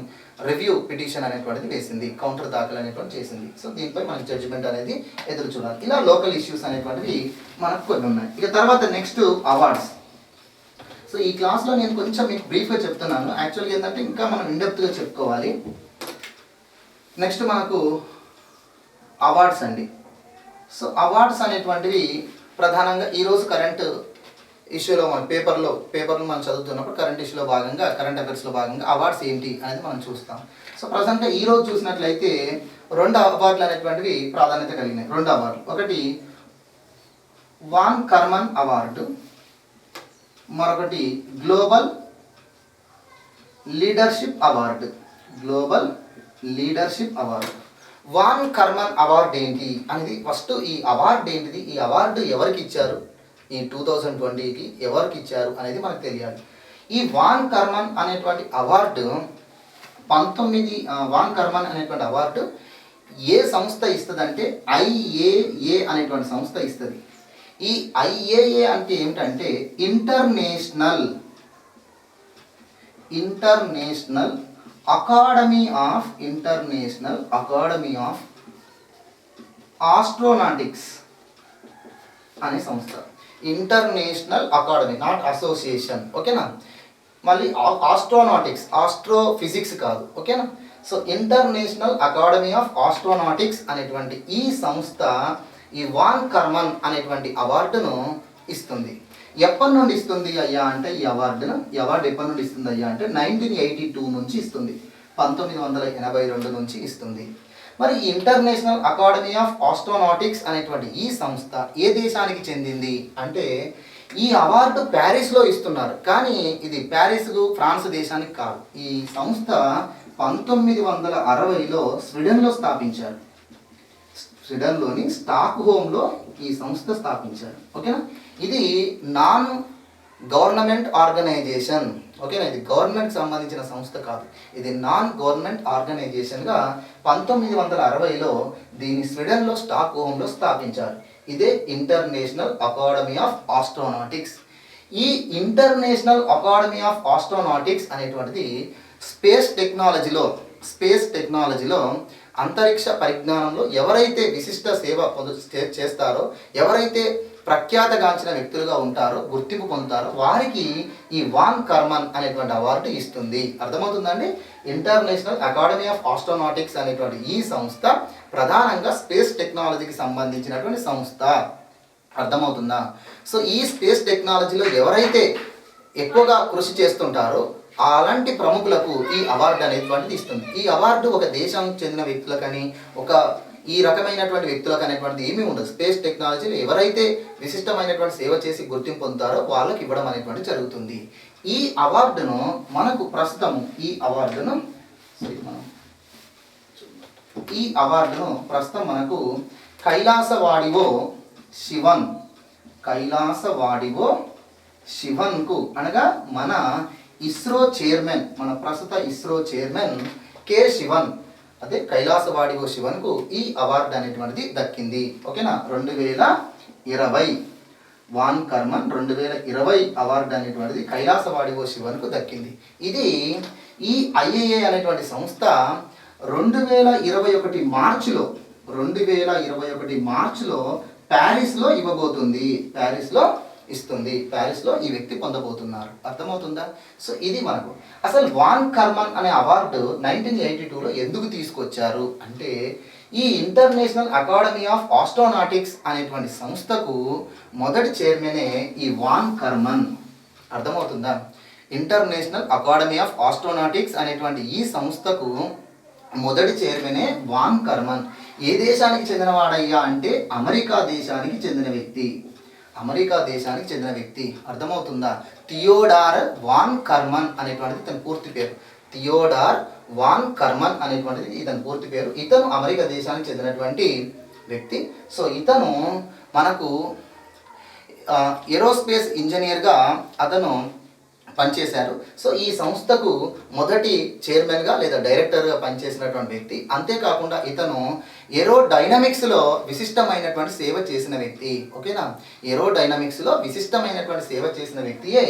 రివ్యూ పిటిషన్ అనేటువంటిది వేసింది, కౌంటర్ దాఖలు అనేటువంటి చేసింది. సో దీనిపై మనకి జడ్జిమెంట్ అనేది ఎదురు చూడాలి. ఇలా లోకల్ ఇష్యూస్ అనేటువంటివి మనకు కొన్ని ఉన్నాయి. ఇక తర్వాత నెక్స్ట్ అవార్డ్స్. సో ఈ క్లాస్లో నేను కొంచెం మీకు బ్రీఫ్గా చెప్తున్నాను. యాక్చువల్గా ఏంటంటే ఇంకా మనం ఇన్డెప్త్గా చెప్పుకోవాలి. నెక్స్ట్ మనకు అవార్డ్స్ అండి. సో అవార్డ్స్ అనేటువంటివి ప్రధానంగా ఈరోజు కరెంట్ ఇష్యూలో మన పేపర్లు మనం చదువుతున్నప్పుడు కరెంట్ ఇష్యూలో భాగంగా, కరెంట్ అఫైర్స్లో భాగంగా అవార్డ్స్ ఏంటి అనేది మనం చూస్తాం. సో ప్రజెంట్గా ఈరోజు చూసినట్లయితే 2 అవార్డులు అనేటువంటివి ప్రాధాన్యత కలిగినాయి. 2 అవార్డులు, ఒకటి వాన్ కర్మన్ అవార్డు, మరొకటి global leadership award. Von Karman award ఏంటి అనేది ఫస్ట్, ఈ అవార్డు ఏంటిది, ఈ అవార్డు ఎవరికి ఇచ్చారు, ఈ 2020కి ఎవరికి ఇచ్చారు అనేది మనకు తెలియాలి. ఈ వాన్ కర్మన్ అనేటువంటి అవార్డు వాన్ కర్మన్ అనేటువంటి అవార్డు ఏ సంస్థ ఇస్తుంది అంటే IAA అనేటువంటి సంస్థ ఇస్తుంది. ఈ IAA అంటే ఏమిటంటే ఇంటర్నేషనల్ అకాడమీ ఆఫ్ ఆస్ట్రోనాటిక్స్ అనే సంస్థ. ఇంటర్నేషనల్ అకాడమీ, నాట్ అసోసియేషన్, ఓకేనా. మళ్ళీ ఆస్ట్రోనాటిక్స్, ఆస్ట్రోఫిజిక్స్ కాదు, ఓకేనా. So international academy of astronautics అనేటువంటి ఈ సంస్థ ఈ వాన్ కర్మన్ అనేటువంటి అవార్డును ఇస్తుంది. ఎప్పటి నుండి ఇస్తుంది అయ్యా అంటే ఈ అవార్డు ఎప్పటి నుండి ఇస్తుంది అయ్యా అంటే 1982 నుంచి ఇస్తుంది, 1982 నుంచి ఇస్తుంది. మరి ఇంటర్నేషనల్ అకాడమీ ఆఫ్ ఆస్ట్రోనాటిక్స్ అనేటువంటి ఈ సంస్థ ఏ దేశానికి చెందింది అంటే ఈ అవార్డు ప్యారిస్లో ఇస్తున్నారు. కానీ ఇది ఫ్రాన్స్ దేశానికి కాదు. ఈ సంస్థ 1960లో స్వీడన్లో స్థాపించారు. స్వీడన్లోని స్టాక్ హోమ్లో ఈ సంస్థ స్థాపించారు, ఓకేనా. ఇది నాన్ గవర్నమెంట్ ఆర్గనైజేషన్, ఓకేనా. ఇది గవర్నమెంట్కి సంబంధించిన సంస్థ కాదు, ఇది నాన్ గవర్నమెంట్ ఆర్గనైజేషన్గా 1960లో దీన్ని స్వీడన్లో స్టాక్ హోమ్లో స్థాపించారు. ఇదే ఇంటర్నేషనల్ అకాడమీ ఆఫ్ ఆస్ట్రోనాటిక్స్. ఈ ఇంటర్నేషనల్ అకాడమీ ఆఫ్ ఆస్ట్రోనాటిక్స్ అనేటువంటిది స్పేస్ టెక్నాలజీలో అంతరిక్ష పరిజ్ఞానంలో ఎవరైతే విశిష్ట సేవ చేస్తారో, ఎవరైతే ప్రఖ్యాతగాంచిన వ్యక్తులుగా ఉంటారో, గుర్తింపు పొందుతారో వారికి ఈ వాన్ కర్మన్ అనేటువంటి అవార్డు ఇస్తుంది. అర్థమవుతుందండి. ఇంటర్నేషనల్ అకాడమీ ఆఫ్ ఆస్ట్రోనాటిక్స్ అనేటువంటి ఈ సంస్థ ప్రధానంగా స్పేస్ టెక్నాలజీకి సంబంధించినటువంటి సంస్థ. అర్థమవుతుందా. సో ఈ స్పేస్ టెక్నాలజీలో ఎవరైతే ఎక్కువగా కృషి చేస్తుంటారో అలాంటి ప్రముఖులకు ఈ అవార్డు అనేటువంటిది ఇస్తుంది. ఈ అవార్డు ఒక దేశానికి చెందిన వ్యక్తులకని, ఈ రకమైనటువంటి వ్యక్తులకు అనేటువంటిది ఏమీ ఉండదు. స్పేస్ టెక్నాలజీలో ఎవరైతే విశిష్టమైనటువంటి సేవ చేసి గుర్తింపు పొందుతారో వాళ్ళకి ఇవ్వడం అనేటువంటి జరుగుతుంది. ఈ అవార్డును మనకు ప్రస్తుతం మనకు కైలాసవాడివో శివన్కు అనగా మన ప్రస్తుత ఇస్రో చైర్మన్ కె శివన్, అదే కైలాసవాడివో శివన్కు ఈ అవార్డు అనేటువంటిది దక్కింది, ఓకేనా. 2020 వాన్ కర్మన్ 2020 అవార్డు అనేటువంటిది కైలాసవాడివో శివన్కు దక్కింది. ఇది ఈ IAA అనేటువంటి సంస్థ 2021 మార్చిలో 2021 మార్చిలో ప్యారిస్లో ఇవ్వబోతుంది. ప్యారిస్లో ఇస్తుంది. ప్యారిస్లో ఈ వ్యక్తి పొందబోతున్నారు. అర్థమవుతుందా? సో ఇది మనకు అసలు వాన్ కర్మన్ అనే అవార్డు 1982లో ఎందుకు తీసుకొచ్చారు అంటే, ఈ ఇంటర్నేషనల్ అకాడమీ ఆఫ్ ఆస్ట్రోనాటిక్స్ అనేటువంటి సంస్థకు మొదటి చైర్మనే ఈ వాన్ కర్మన్. అర్థమవుతుందా? ఇంటర్నేషనల్ అకాడమీ ఆఫ్ ఆస్ట్రోనాటిక్స్ అనేటువంటి ఈ సంస్థకు మొదటి చైర్మనే వాన్ కర్మన్. ఏ దేశానికి చెందినవాడయ్యా అంటే అమెరికా దేశానికి చెందిన వ్యక్తి. అమెరికా దేశానికి చెందిన వ్యక్తి. అర్థమవుతుందా? థియోడార్ వాన్ కర్మన్ అనేటువంటిది ఇతని పూర్తి పేరు. థియోడార్ వాన్ కర్మన్ అనేటువంటిది ఇతని పూర్తి పేరు. ఇతను అమెరికా దేశానికి చెందినటువంటి వ్యక్తి. సో ఇతను మనకు ఏరోస్పేస్ ఇంజనీర్గా అతను పనిచేశారు. సో ఈ సంస్థకు మొదటి చైర్మన్గా లేదా డైరెక్టర్గా పనిచేసినటువంటి వ్యక్తి. అంతేకాకుండా ఇతను ఏరోడైనమిక్స్లో విశిష్టమైనటువంటి సేవ చేసిన వ్యక్తి. ఓకేనా? ఏరోడైనమిక్స్లో విశిష్టమైనటువంటి సేవ చేసిన వ్యక్తియే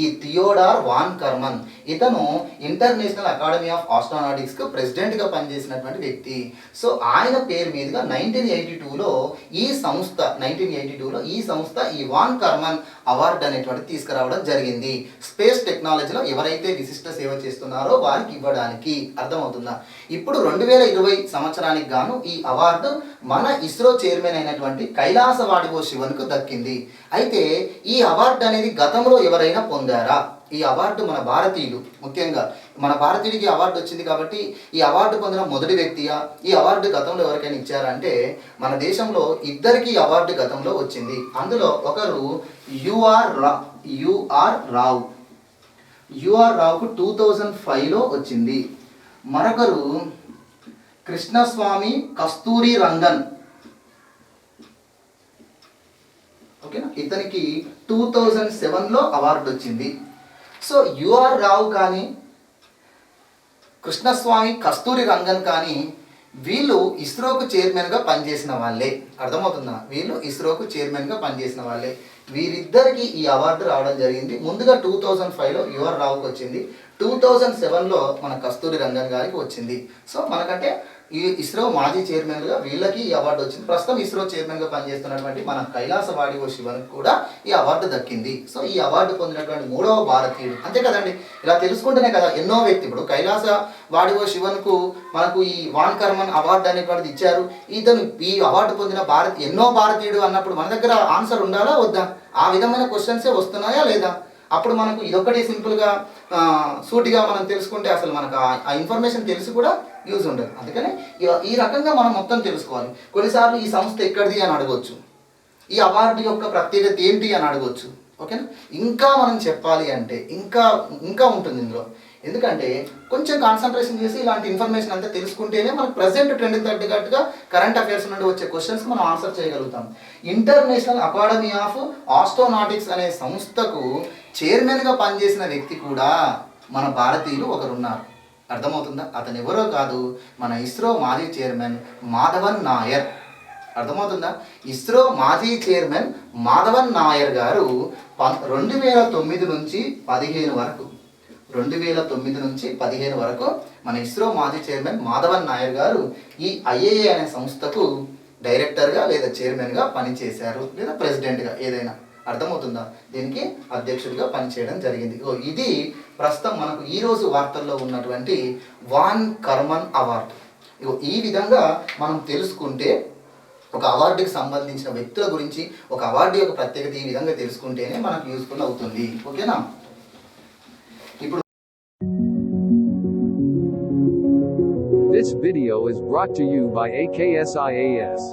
ఈ థియోడార్ వాన్ కర్మన్. ఇతను ఇంటర్నేషనల్ అకాడమీ ఆఫ్ ఆస్ట్రోనాటిక్స్కు ప్రెసిడెంట్గా పనిచేసినటువంటి వ్యక్తి. సో ఆయన పేరు మీదుగా 1982లో ఈ సంస్థ ఈ వాన్ కర్మన్ అవార్డు అనేటువంటి తీసుకురావడం జరిగింది. స్పేస్ టెక్నాలజీలో ఎవరైతే విశిష్ట సేవ చేస్తున్నారో వారికి ఇవ్వడానికి. అర్థమవుతుందా? ఇప్పుడు 2020 సంవత్సరానికి గాను ఈ అవార్డు మన ఇస్రో చైర్మన్ అయినటువంటి కైలాసవాడివో శివన్కు దక్కింది. అయితే ఈ అవార్డు అనేది గతంలో ఎవరైనా పొందారా? ఈ అవార్డు మన భారతీయులు, ముఖ్యంగా మన భారతీయుడికి అవార్డు వచ్చింది కాబట్టి ఈ అవార్డు పొందిన మొదటి వ్యక్తిగా ఈ అవార్డు గతంలో ఎవరికైనా ఇచ్చారంటే మన దేశంలో ఇద్దరికి అవార్డు గతంలో వచ్చింది. అందులో ఒకరు యుఆర్ రావుకు 2005లో వచ్చింది. మరొకరు కృష్ణస్వామి కస్తూరి రంగన్. ఓకేనా? ఇతనికి 2007లో అవార్డు వచ్చింది. సో యుఆర్ రావు కానీ కృష్ణస్వామి కస్తూరి రంగన్ కానీ వీళ్ళు ఇస్రోకు చైర్మన్గా పనిచేసిన వాళ్ళే. అర్థమవుతుందా? వీళ్ళు ఇస్రోకు చైర్మన్గా పనిచేసిన వాళ్ళే. వీరిద్దరికి ఈ అవార్డు రావడం జరిగింది. ముందుగా 2005లో యుఆర్ రావుకి వచ్చింది. 2007లో మన కస్తూరి రంగన్ గారికి వచ్చింది. సో మనకంటే ఈ ఇస్రో మాజీ చైర్మన్గా వీళ్ళకి ఈ అవార్డు వచ్చింది. ప్రస్తుతం ఇస్రో చైర్మన్గా పనిచేస్తున్నటువంటి మన కైలాసవాడివో శివన్కి కూడా ఈ అవార్డు దక్కింది. సో ఈ అవార్డు పొందినటువంటి 3వ భారతీయుడు. అంతే కదండి? ఇలా తెలుసుకుంటేనే కదా ఎన్నో వ్యక్తి, ఇప్పుడు కైలాసవాడివో శివన్కు మనకు ఈ వాన్ కర్మన్ అవార్డు అనేటువంటిది ఇచ్చారు. ఇతను ఈ అవార్డు పొందిన ఎన్నో భారతీయుడు అన్నప్పుడు మన దగ్గర ఆన్సర్ ఉండాలా వద్దా? ఆ విధమైన క్వశ్చన్సే వస్తున్నాయా లేదా? అప్పుడు మనకు ఇదొక్కటి సింపుల్గా సూటిగా మనం తెలుసుకుంటే అసలు మనకు ఆ ఇన్ఫర్మేషన్ తెలిసి కూడా యూజ్ ఉండదు. అందుకని ఈ రకంగా మనం మొత్తం తెలుసుకోవాలి. కొన్నిసార్లు ఈ సంస్థ ఎక్కడిది అని అడగవచ్చు, ఈ అవార్డు యొక్క ప్రత్యేకత ఏంటి అని అడగవచ్చు. ఓకేనా? ఇంకా మనం చెప్పాలి అంటే ఇంకా ఉంటుంది ఇందులో. ఎందుకంటే కొంచెం కాన్సన్ట్రేషన్ చేసి ఇలాంటి ఇన్ఫర్మేషన్ అంతా తెలుసుకుంటేనే మనకు ప్రజెంట్ ట్రెండ్ తగ్గట్టుగా కరెంట్ అఫైర్స్ నుండి వచ్చే క్వశ్చన్స్కి మనం ఆన్సర్ చేయగలుగుతాం. ఇంటర్నేషనల్ అకాడమీ ఆఫ్ ఆస్ట్రోనాటిక్స్ అనే సంస్థకు చైర్మన్గా పనిచేసిన వ్యక్తి కూడా మన భారతీయులు ఒకరున్నారు. అర్థమవుతుందా? అతను ఎవరో కాదు, మన ఇస్రో మాజీ చైర్మన్ మాధవన్ నాయర్. అర్థమవుతుందా? ఇస్రో మాజీ చైర్మన్ మాధవన్ నాయర్ గారు 2009 నుంచి 15 వరకు మన ఇస్రో మాజీ చైర్మన్ మాధవన్ నాయర్ గారు ఈ ఐఏఏ అనే సంస్థకు డైరెక్టర్గా లేదా చైర్మన్గా పనిచేశారు, లేదా ప్రెసిడెంట్గా ఏదైనా. అర్థమవుతుందా? దీనికి అధ్యక్షుడిగా పనిచేయడం జరిగింది. ఇది ప్రస్తుతం మనకు ఈరోజు వార్తల్లో ఉన్నటువంటి వాన్ కర్మన్ అవార్డు. ఈ విధంగా మనం తెలుసుకుంటే ఒక అవార్డుకి సంబంధించిన వ్యక్తుల గురించి, ఒక అవార్డు యొక్క ప్రత్యేకత ఈ విధంగా తెలుసుకుంటేనే మనకు యూస్ఫుల్ అవుతుంది. ఓకేనా? ఇప్పుడు This video is brought to you by AKSIAS.